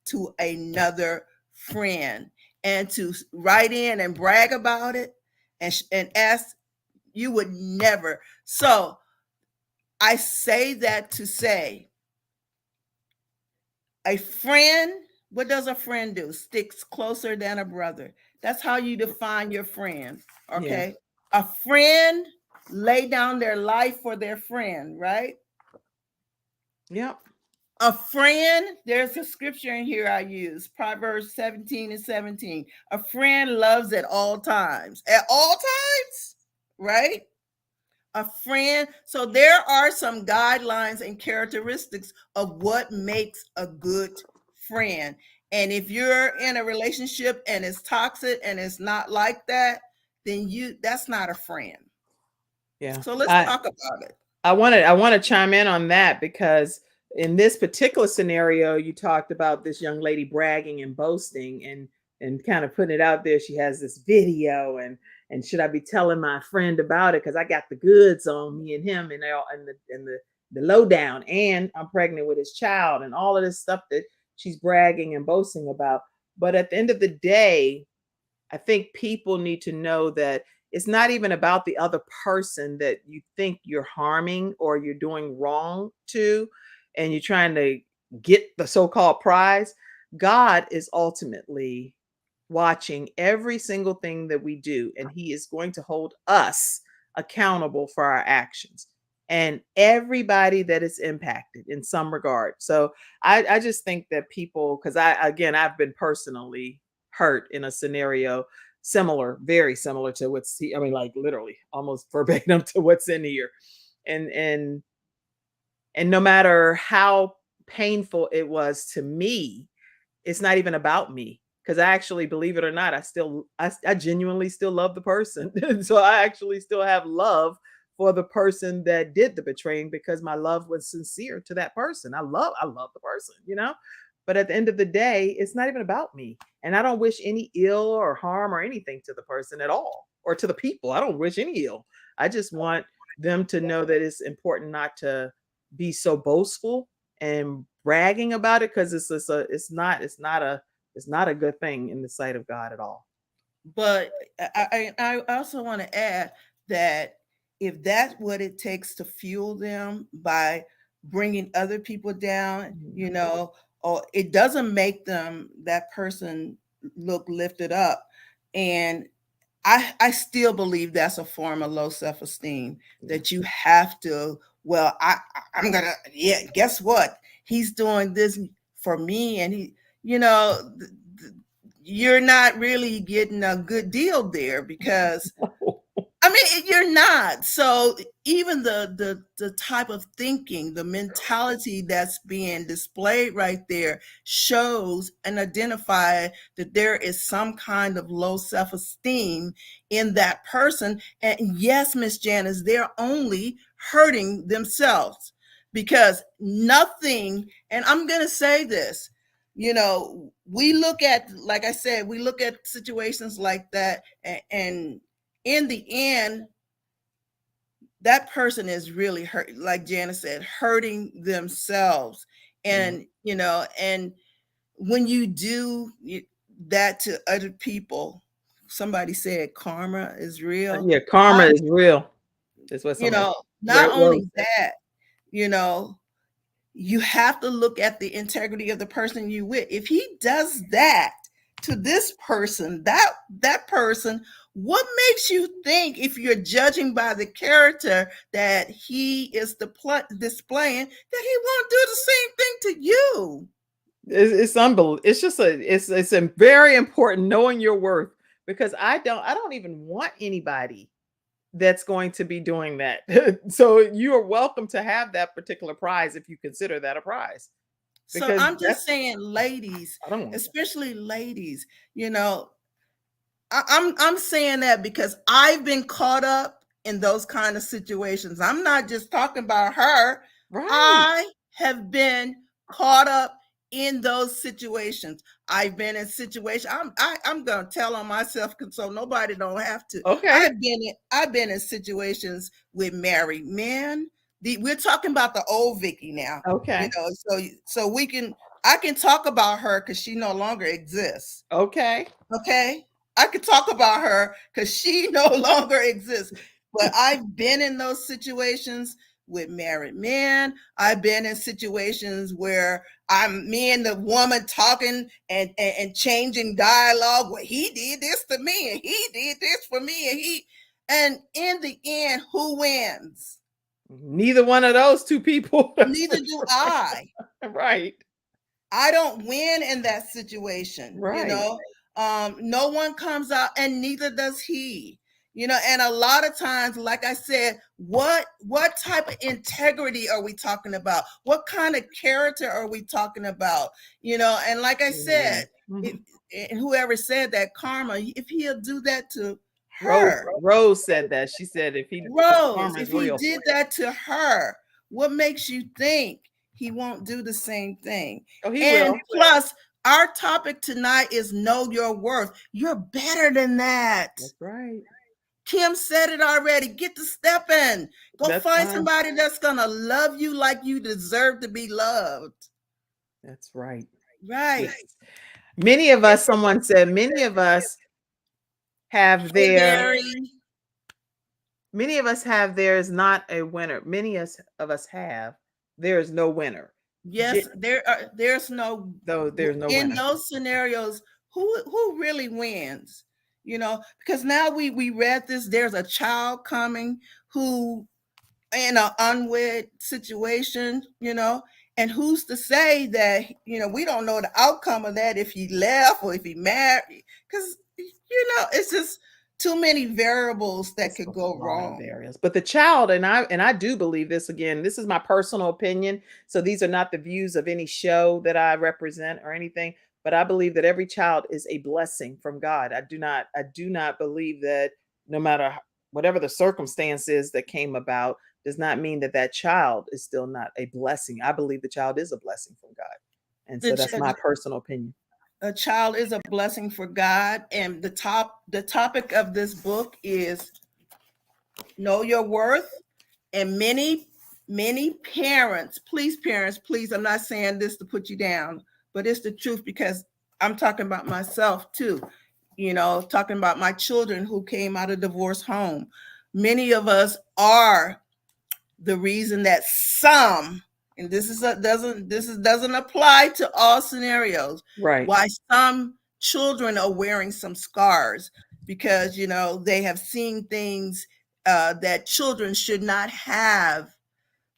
S2: to another friend. And to write in and brag about it and ask, you would never. So I say that to say, a friend, what does a friend do? Sticks closer than a brother. That's how you define your friend. Okay. Yeah. A friend lay down their life for their friend, right?
S1: Yep.
S2: A friend, there's a scripture in here I use, Proverbs 17:17. A friend loves at all times. At all times, right? A friend. So there are some guidelines and characteristics of what makes a good friend. And if you're in a relationship and it's toxic and it's not like that, then that's not a friend.
S1: Yeah.
S2: So let's talk about it.
S1: I want to chime in on that because in this particular scenario, you talked about this young lady bragging and boasting and kind of putting it out there. She has this video and should I be telling my friend about it because I got the goods on me and him and the lowdown and I'm pregnant with his child and all of this stuff that she's bragging and boasting about. But at the end of the day, I think people need to know that it's not even about the other person that you think you're harming or you're doing wrong to, and you're trying to get the so called prize. God is ultimately watching every single thing that we do, and He is going to hold us accountable for our actions and everybody that is impacted in some regard. So I just think that people, because I've been personally hurt in a scenario similar, very similar to I mean, like literally almost verbatim to what's in here. And and no matter how painful it was to me, it's not even about me. Because I actually, believe it or not, I genuinely still love the person. So I actually still have love for the person that did the betraying because my love was sincere to that person. I love the person, you know? But at the end of the day, it's not even about me. And I don't wish any ill or harm or anything to the person at all, or to the people. I don't wish any ill. I just want them to know that it's important not to be so boastful and bragging about it because it's not a good thing in the sight of God at all.
S2: But I also want to add that if that's what it takes to fuel them by bringing other people down, you
S1: Mhm.
S2: know, or it doesn't make them, that person, look lifted up. And I still believe that's a form of low self-esteem,
S1: Yeah.
S2: that you have to, well, I'm gonna, yeah, guess what? He's doing this for me, and you know, you're not really getting a good deal there because I mean, you're not. So even the type of thinking, the mentality that's being displayed right there shows and identify that there is some kind of low self-esteem in that person. And yes, Miss Janice, they're only hurting themselves because nothing, and I'm gonna say this, you know, we look at, like I said, we look at situations like that, and in the end, that person is really hurt, like Janice said, hurting themselves.
S1: Yeah.
S2: And, you know, and when you do that to other people, somebody said karma is real.
S1: Yeah, karma
S2: I,
S1: is real. That's what
S2: you
S1: somebody
S2: know, not
S1: great word
S2: only
S1: said.
S2: that, you know, you have to look at the integrity of the person you with. If he does that to this person, that person, what makes you think, if you're judging by the character that he is displaying, that he won't do the same thing to you?
S1: It's unbelievable. It's just it's a very important knowing your worth because I don't even want anybody that's going to be doing that. So you are welcome to have that particular prize if you consider that a prize
S2: So
S1: because
S2: I'm just
S1: that's
S2: saying, ladies,
S1: I don't want that.
S2: especially ladies, you know, I'm saying that because I've been caught up in those kind of situations. I'm not just talking about her.
S1: Right.
S2: I have been caught up in those situations. I've been in situations. I'm gonna tell on myself so nobody don't have to.
S1: Okay.
S2: I've been in situations with married men. We're talking about the old Vicky now. You
S1: Okay.
S2: know, so we can, I can talk about her because she no longer exists.
S1: Okay.
S2: Okay. I could talk about her because she no longer exists. But I've been in those situations with married men. I've been in situations where I'm me and the woman talking and changing dialogue. Well, he did this to me and he did this for me and in the end, who wins?
S1: Neither one of those two people. That's
S2: Neither
S1: for
S2: do
S1: sure.
S2: I.
S1: Right.
S2: I don't win in that situation, you
S1: Right.
S2: know. No one comes out, and neither does he. You know, and a lot of times, like I said, what type of integrity are we talking about? What kind of character are we talking about? You know, and like I
S1: Yeah.
S2: said, if
S1: Mhm.
S2: and whoever said that karma, if he'll do that to her.
S1: Rose said that. She said if
S2: Rose,
S1: karma's
S2: if he
S1: real for
S2: did that to her, what makes you think he won't do the same thing?
S1: Oh, he
S2: And
S1: will.
S2: plus, our topic tonight is know your worth. You're better than that.
S1: That's right.
S2: Kim said it already. Get to stepping. Go
S1: That's
S2: find
S1: fine.
S2: somebody that's going to love you like you deserve to be loved.
S1: That's right.
S2: Right.
S1: Yes. Many of us, someone said, many of us have their, many of us have there is not a winner. Many of us have there is no winner.
S2: Yes, there's no,
S1: though there's no
S2: in
S1: winner.
S2: those scenarios, who really wins? You know, because now we read this, there's a child coming who in an unwed situation, you know, and who's to say that, you know, we don't know the outcome of that if he left or if he married, because, you know, it's just too many variables that could go wrong.
S1: Areas. But the child, and I do believe this, again, this is my personal opinion. So these are not the views of any show that I represent or anything, but I believe that every child is a blessing from God. I do not believe that no matter whatever the circumstances that came about does not mean that that child is still not a blessing. I believe the child is a blessing from God. And so that's my personal opinion.
S2: A child is a blessing for God. And the topic of this book is know your worth. And many parents, please, I'm not saying this to put you down, but it's the truth, because I'm talking about myself too, you know, talking about my children who came out of divorced home. Many of us are the reason that some, and this doesn't apply to all scenarios,
S1: right?
S2: Why some children are wearing some scars, because, you know, they have seen things that children should not have.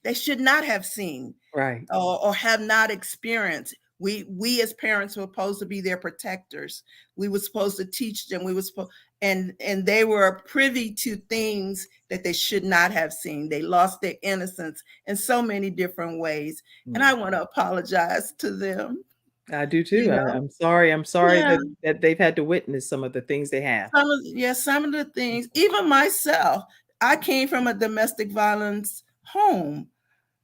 S2: They should not have seen,
S1: right,
S2: or have not experienced. We as parents were supposed to be their protectors. We were supposed to teach them. We were supposed, and they were privy to things that they should not have seen. They lost their innocence in so many different ways. And I want to apologize to them.
S1: I do too.
S2: You know?
S1: I'm sorry. I'm sorry
S2: Yeah.
S1: that they've had to witness some of the things they have.
S2: Some of the things, even myself, I came from a domestic violence home.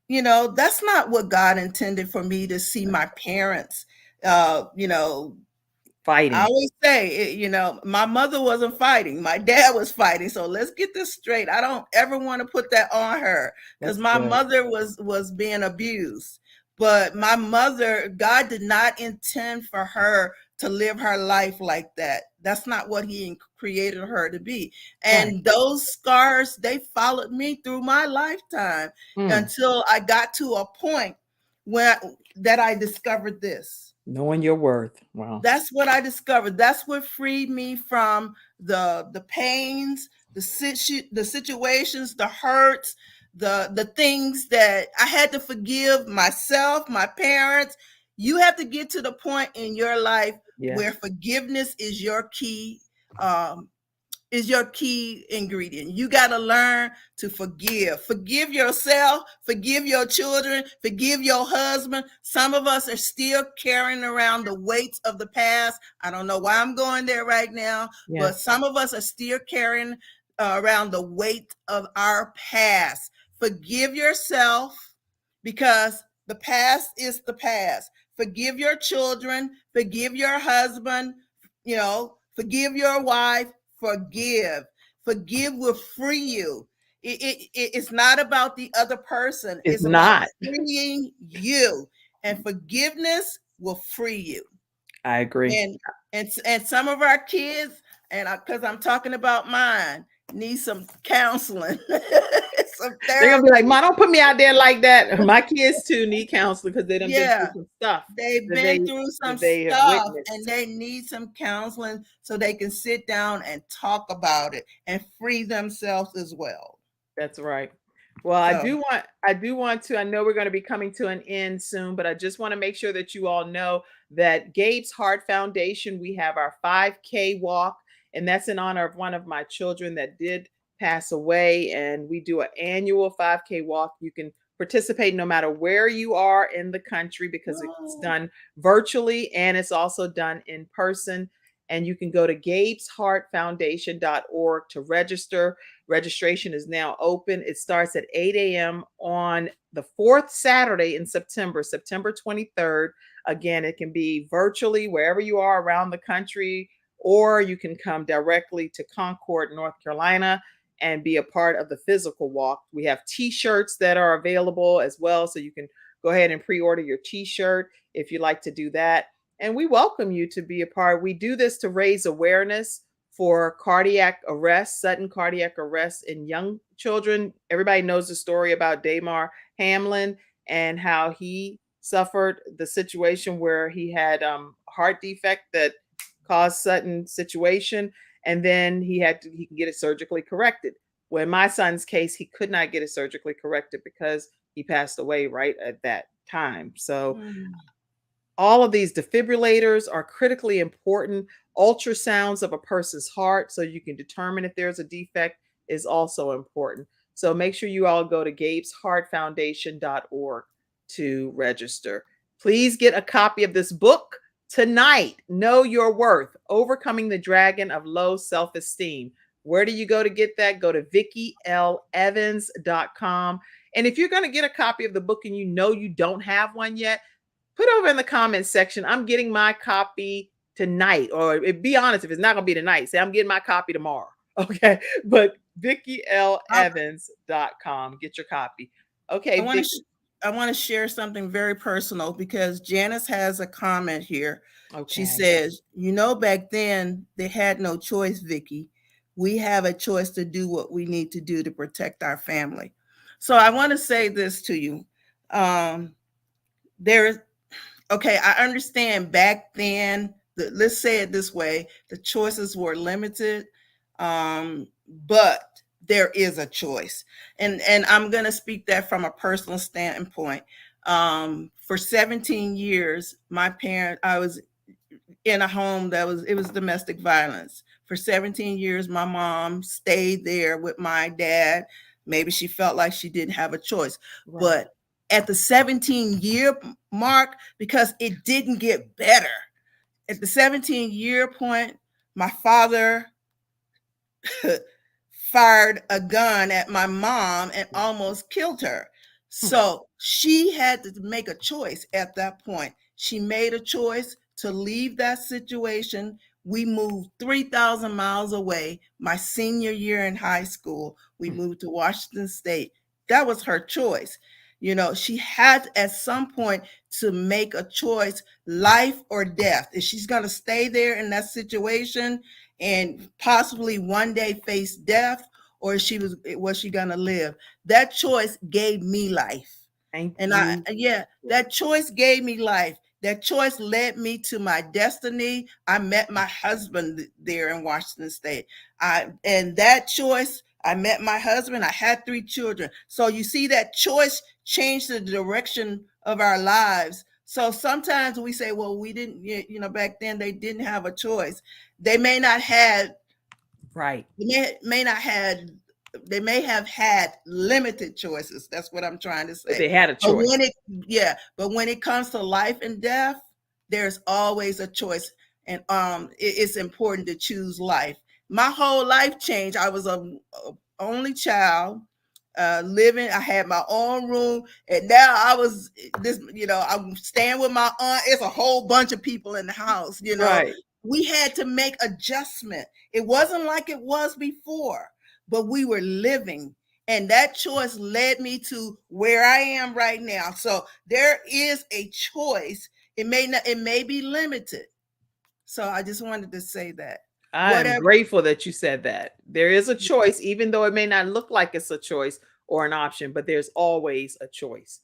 S2: You know, that's not what God intended for me to see my parents, you know,
S1: fighting.
S2: I always say, you know, my mother wasn't fighting. My dad was fighting. So let's get this straight. I don't ever want to put that on her, because my mother was being abused. But my mother, God did not intend for her to live her life like that. That's not what he created her to be. And those scars, they followed me through my lifetime until I got to a point that I discovered this.
S1: Knowing your worth. Wow.
S2: That's what I discovered. That's what freed me from the pains, the situations, the hurts, the things that I had to forgive myself, my parents. You have to get to the point in your life where forgiveness is your key ingredient. You got to learn to forgive. Forgive yourself, forgive your children, forgive your husband. Some of us are still carrying around the weights of the past. I don't know why I'm going there right now, but some of us are still carrying around the weight of our past. Forgive yourself, because the past is the past. Forgive your children, forgive your husband, you know, forgive your wife. Forgive will free you. It's not about the other person. It's about freeing you, and forgiveness will free you.
S1: I agree.
S2: And some of our kids, and because I'm talking about mine, need some counseling.
S1: They're gonna be like, "Mom, don't put me out there like that." My kids too need counseling because they done been through some stuff.
S2: They've been through some stuff, and they need some counseling so they can sit down and talk about it and free themselves as well.
S1: That's right. Well, I do want to, I know we're going to be coming to an end soon, but I just want to make sure that you all know that Gabe's Heart Foundation, we have our 5K walk, and that's in honor of one of my children that did pass away. And we do an annual 5K walk. You can participate no matter where you are in the country, because it's done virtually and it's also done in person. And you can go to gabesheartfoundation.org to register. Registration is now open. It starts at 8 a.m. on the fourth Saturday in September, September 23rd. Again, it can be virtually wherever you are around the country, or you can come directly to Concord, North Carolina, and be a part of the physical walk. We have t-shirts that are available as well, so you can go ahead and pre-order your t-shirt if you'd like to do that. And we welcome you to be a part. We do this to raise awareness for cardiac arrest, sudden cardiac arrest in young children. Everybody knows the story about Damar Hamlin and how he suffered the situation where he had heart defect that caused sudden situation, and then he can get it surgically corrected. Well, in my son's case, he could not get it surgically corrected because he passed away right at that time. So all of these defibrillators are critically important. Ultrasounds of a person's heart so you can determine if there's a defect is also important. So make sure you all go to gabesheartfoundation.org to register. Please get a copy of this book tonight. Know Your Worth, Overcoming the Dragon of Low Self-Esteem. Where do you go to get that? Go to VickieLEvans.com. And if you're going to get a copy of the book and you know you don't have one yet, put over in the comments section, I'm getting my copy tonight. Or be honest, if it's not going to be tonight, say I'm getting my copy tomorrow. Okay. But VickieLEvans.com. Get your copy. Okay.
S2: I want to share something very personal because Janice has a comment here.
S1: Okay.
S2: She says, back then they had no choice, Vickie. We have a choice to do what we need to do to protect our family. So I want to say this to you. I understand back then, let's say it this way, the choices were limited, but there is a choice. And I'm going to speak that from a personal standpoint. For 17 years, I was in a home it was domestic violence. For 17 years, my mom stayed there with my dad. Maybe she felt like she didn't have a choice. Right. But at the 17-year mark, because it didn't get better, at the 17-year point, my father fired a gun at my mom and almost killed her. So she had to make a choice at that point. She made a choice to leave that situation. We moved 3,000 miles away. My senior year in high school, we moved to Washington State. That was her choice. She had at some point to make a choice, life or death. If she's going to stay there in that situation and possibly one day face death, or was she going to live? That choice gave me life. That choice gave me life. That choice led me to my destiny. I met my husband there in Washington State. And that choice, I met my husband. I had 3 children. So you see, that choice changed the direction of our lives. So sometimes we say, well, we didn't, back then they didn't have a choice. They may not have, right. They may have had limited choices. That's what I'm trying to say.
S1: But they had a choice.
S2: But when it comes to life and death, there's always a choice. And it's important to choose life. My whole life changed. I was a only child living. I had my own room. And now I'm staying with my aunt. It's a whole bunch of people in the house, Right. We had to make adjustment. It wasn't like it was before. But we were living, and that choice led me to where I am right now. So there is a choice. It may be limited. So I just wanted to say that.
S1: I'm grateful that you said that. There is a choice, even though it may not look like it's a choice or an option, but there's always a choice.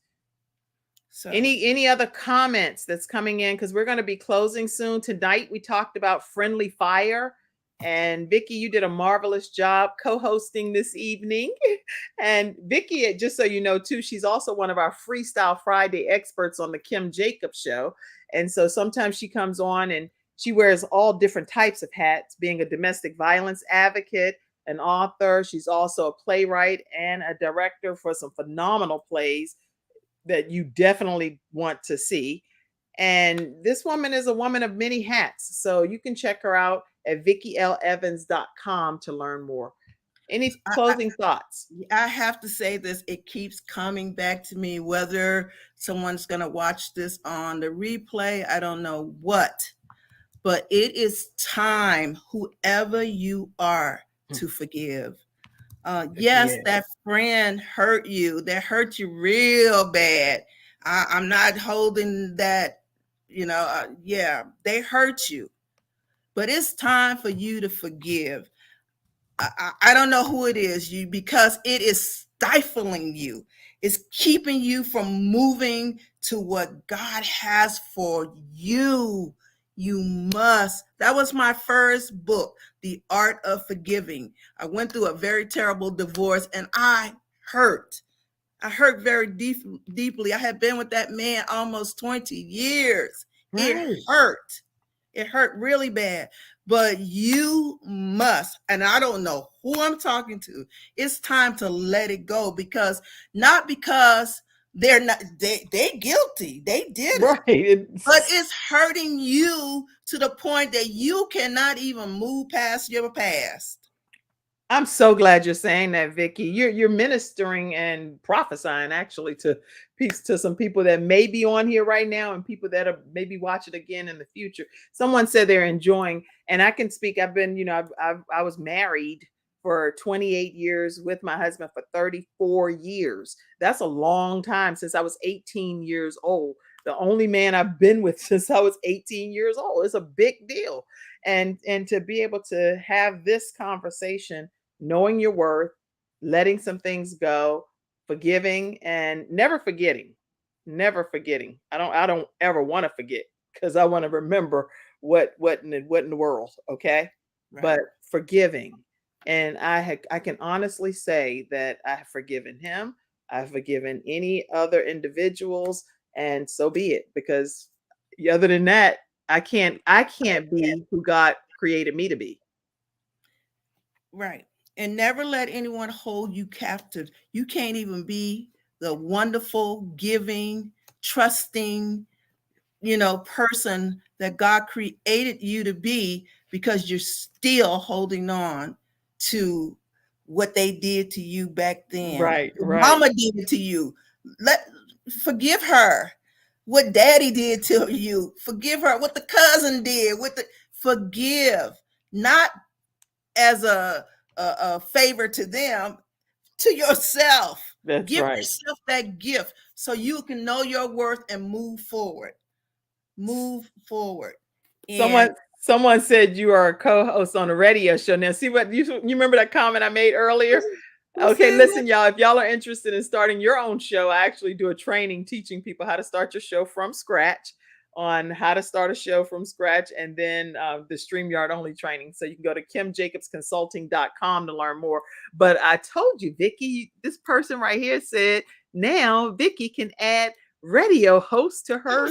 S1: So any other comments that's coming in? Because we're going to be closing soon. Tonight, we talked about friendly fire. And Vickie, you did a marvelous job co-hosting this evening. And Vickie, just so you know, too, she's also one of our Freestyle Friday experts on the Kim Jacobs Show. And so sometimes she comes on and she wears all different types of hats, being a domestic violence advocate, an author. She's also a playwright and a director for some phenomenal plays that you definitely want to see. And this woman is a woman of many hats. So you can check her out at VickieLEvans.com to learn more. Any closing thoughts?
S2: I have to say this, it keeps coming back to me, whether someone's going to watch this on the replay, I don't know what, but it is time, whoever you are, to forgive. Yes, that friend hurt you. That hurt you real bad. I'm not holding that, yeah, they hurt you. But it's time for you to forgive. I don't know who it is, because it is stifling you. It's keeping you from moving to what God has for you. You must. That was my first book, The Art of Forgiving. I went through a very terrible divorce and I hurt. I hurt very deeply. I had been with that man almost 20 years. Right. It hurt. It hurt really bad. But you must, and I don't know who I'm talking to, it's time to let it go, not because they're guilty. They did it. But it's hurting you to the point that you cannot even move past your past.
S1: I'm so glad you're saying that, Vickie. You're ministering and prophesying actually to some people that may be on here right now and people that are maybe watching again in the future. Someone said they're enjoying, and I can speak. I've been, I was married for 28 years with my husband for 34 years. That's a long time, since I was 18 years old. The only man I've been with since I was 18 years old. It's a big deal. And to be able to have this conversation, knowing your worth, letting some things go, forgiving, and never forgetting. I don't ever want to forget, because I want to remember what in the world. Okay. Right. But forgiving. And I can honestly say that I have forgiven him. I've forgiven any other individuals, and so be it, because other than that, I can't be who God created me to be.
S2: Right. And never let anyone hold you captive. You can't even be the wonderful, giving, trusting, person that God created you to be, because you're still holding on to what they did to you back then.
S1: Right.
S2: Mama did it to you. Forgive her. What daddy did to you. Forgive her. What the cousin did. Forgive. Not as a favor to them, to yourself. Give yourself that gift so you can know your worth and move forward.
S1: Someone said you are a co-host on a radio show. Now, see what you remember that comment I made earlier? Okay, listen, y'all, if y'all are interested in starting your own show, I actually do a training teaching people how to start your show from scratch, on how to start a show from scratch, and then the StreamYard only training. So you can go to KimJacobsConsulting.com to learn more. But I told you, Vickie, this person right here said now Vickie can add radio host to her.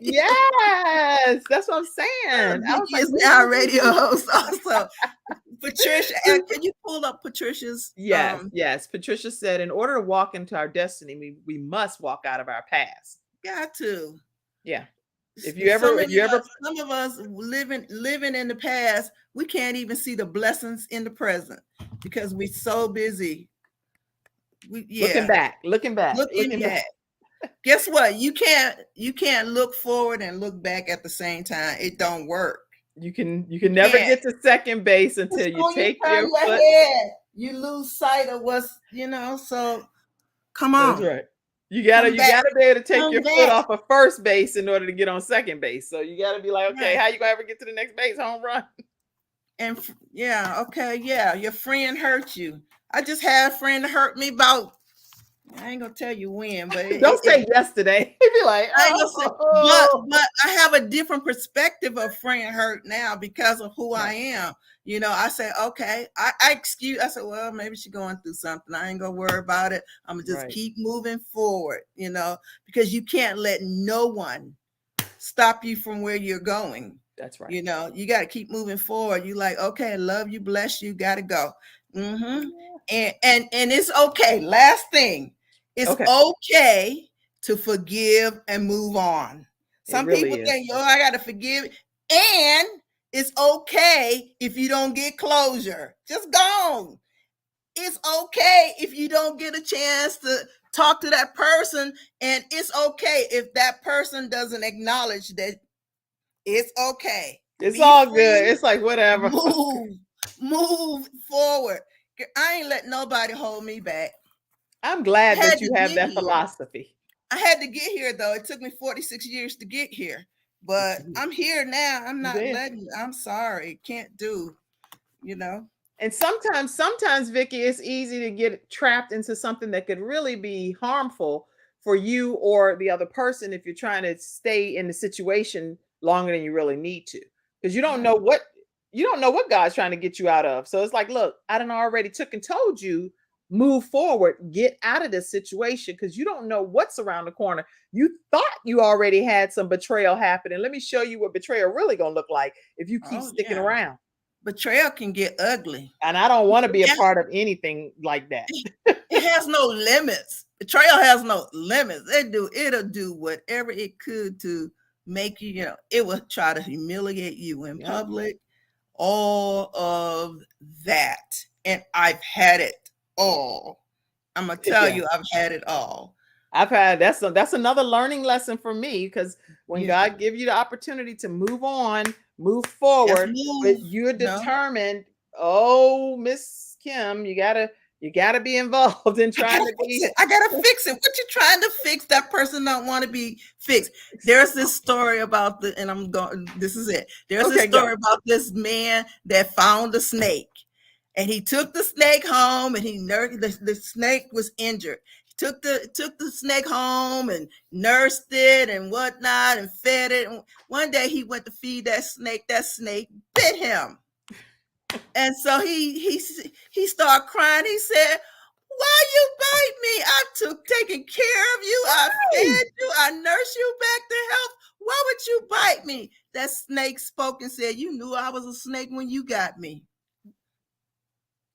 S1: Yes, that's what I'm saying.
S2: Vickie is now a radio host also. Patricia, can you pull up Patricia's?
S1: Yes. Patricia said, in order to walk into our destiny, we must walk out of our past.
S2: Got to.
S1: Yeah. Some
S2: of us living in the past, we can't even see the blessings in the present because we're so busy.
S1: Looking back.
S2: Guess what? You can't look forward and look back at the same time. It don't work.
S1: You can never get to second base until you take your foot.
S2: You lose sight of what's, so come on.
S1: That's right. You gotta be able to take your foot off of first base in order to get on second base. So you gotta be like, okay, how you gonna ever get to the next base? Home run.
S2: And your friend hurt you. I just had a friend hurt me about, I ain't gonna tell you when, but
S1: don't say yesterday. He'd be like,
S2: but I have a different perspective of friend hurt now because of who I am. I say, okay, I said, well, maybe she's going through something. I ain't gonna worry about it. I'm gonna just keep moving forward, because you can't let no one stop you from where you're going.
S1: That's right.
S2: You got to keep moving forward. You like, okay, love you, bless you, got to go. And it's okay. Last thing, it's okay to forgive and move on. Some
S1: really
S2: people
S1: is.
S2: think, yo, I got to forgive. And it's okay if you don't get closure. Just go on. It's okay if you don't get a chance to talk to that person. And it's okay if that person doesn't acknowledge that it's okay.
S1: It's
S2: Be
S1: all
S2: free,
S1: good. It's like whatever.
S2: move forward. I ain't let nobody hold me back.
S1: I'm glad that you have that philosophy.
S2: I had to get here, though. It took me 46 years to get here, but I'm here now. I'm not letting. I'm sorry, can't do.
S1: And sometimes, Vickie, it's easy to get trapped into something that could really be harmful for you or the other person if you're trying to stay in the situation longer than you really need to, because you don't know what God's trying to get you out of. So it's like, look, I done already took and told you, move forward, get out of this situation, because you don't know what's around the corner. You thought you already had some betrayal happening. Let me show you what betrayal really gonna look like if you keep sticking around.
S2: Betrayal can get ugly.
S1: And I don't want to be a part of anything like that.
S2: It has no limits. Betrayal has no limits. It'll do whatever it could to make you, it will try to humiliate you in public. All of that. And I've had it all. I'm gonna tell you, I've had it all.
S1: That's another learning lesson for me, because when God gives you the opportunity to move on, move forward, but you're determined, oh, Miss Kim, you gotta be involved in trying to be.
S2: I gotta fix it. What you trying to fix? That person don't want to be fixed. There's this story about this is it. There's this story about this man that found a snake, and he took the snake home, and the snake was injured. Took the snake home and nursed it and whatnot and fed it. And one day he went to feed that snake. That snake bit him. And so he started crying. He said, "Why you bite me? I've taken care of you. I fed you. I nursed you back to health. Why would you bite me?" That snake spoke and said, "You knew I was a snake when you got me.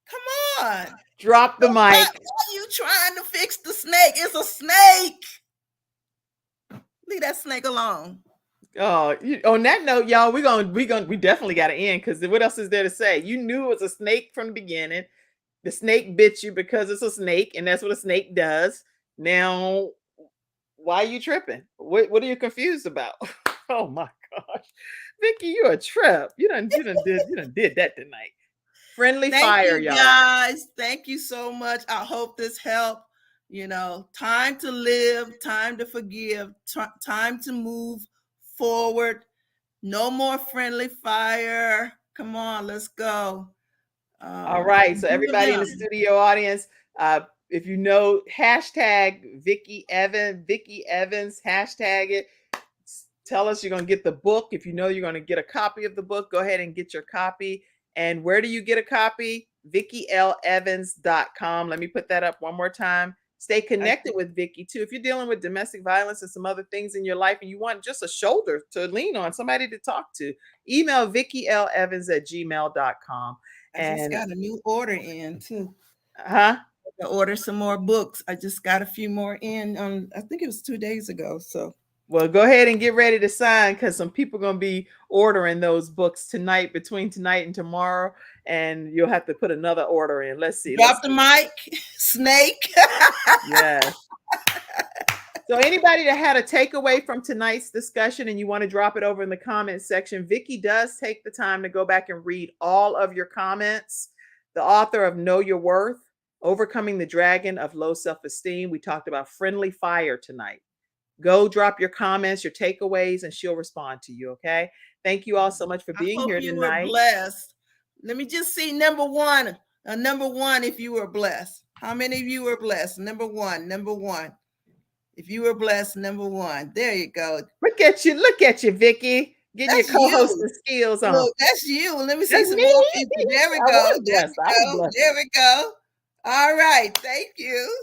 S2: Come on.
S1: Drop the mic.
S2: Why are you trying to fix the snake? It's a snake. Leave that snake alone."
S1: Oh, on that note, y'all, we definitely got to end, because what else is there to say? You knew it was a snake from the beginning. The snake bit you because it's a snake, and that's what a snake does. Now, why are you tripping? What are you confused about? Oh my gosh, Vickie, you're a trip. You done did that tonight. Friendly fire, y'all.
S2: Guys, thank you so much. I hope this helped. Time to live, time to forgive, time to move forward. No more friendly fire. Come on, let's go.
S1: All right. So everybody in the studio audience, if you know, hashtag Vickie Evans, hashtag it. Tell us you're going to get the book. If you know you're going to get a copy of the book, go ahead and get your copy. And where do you get a copy? VickieLEvans.com. Let me put that up one more time. Stay connected with Vickie too. If you're dealing with domestic violence and some other things in your life, and you want just a shoulder to lean on, somebody to talk to, email VickieLEvans@gmail.com.
S2: I just got a new order in too.
S1: To
S2: order some more books. I just got a few more in I think it was 2 days ago. So,
S1: well, go ahead and get ready to sign, because some people are going to be ordering those books between tonight and tomorrow, and you'll have to put another order in. Let's see.
S2: Drop the mic, snake.
S1: Yes. So anybody that had a takeaway from tonight's discussion and you want to drop it over in the comment section, Vickie does take the time to go back and read all of your comments. The author of Know Your Worth, Overcoming the Dragon of Low Self-Esteem. We talked about friendly fire tonight. Go drop your comments, your takeaways, and she'll respond to you. Okay. Thank you all so much for being here tonight.
S2: Were blessed. Let me just see number one. Number one, if you were blessed. How many of you were blessed? Number one. If you were blessed, number one. There you go.
S1: Look at you, Vickie. Getting your co-hosting skills on.
S2: Look, that's you. Let me see some more people. There we go. There we go. All right. Thank you.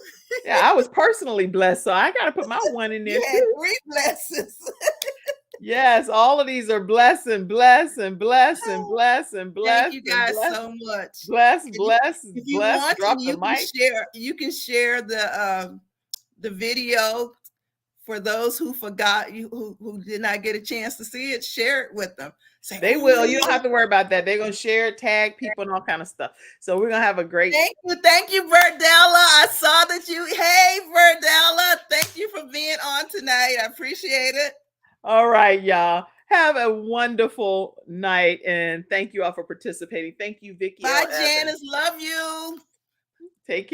S1: Yeah, I was personally blessed, so I got to put my one in there.
S2: You had 3 blessings.
S1: Yes, all of these are blessing.
S2: Thank you guys so much.
S1: Bless.
S2: If you want,
S1: drop the mic.
S2: You can share the video for those who forgot, who did not get a chance to see it, share it with them. Say,
S1: they will. You don't have to worry about that. They're gonna share, tag people, and all kind of stuff. So we're gonna have a great.
S2: Thank you, Verdella. I saw that you. Hey, Verdella, thank you for being on tonight. I appreciate it.
S1: All right, y'all. Have a wonderful night, and thank you all for participating. Thank you, Vickie.
S2: Bye, Janice. Love you.
S1: Take care.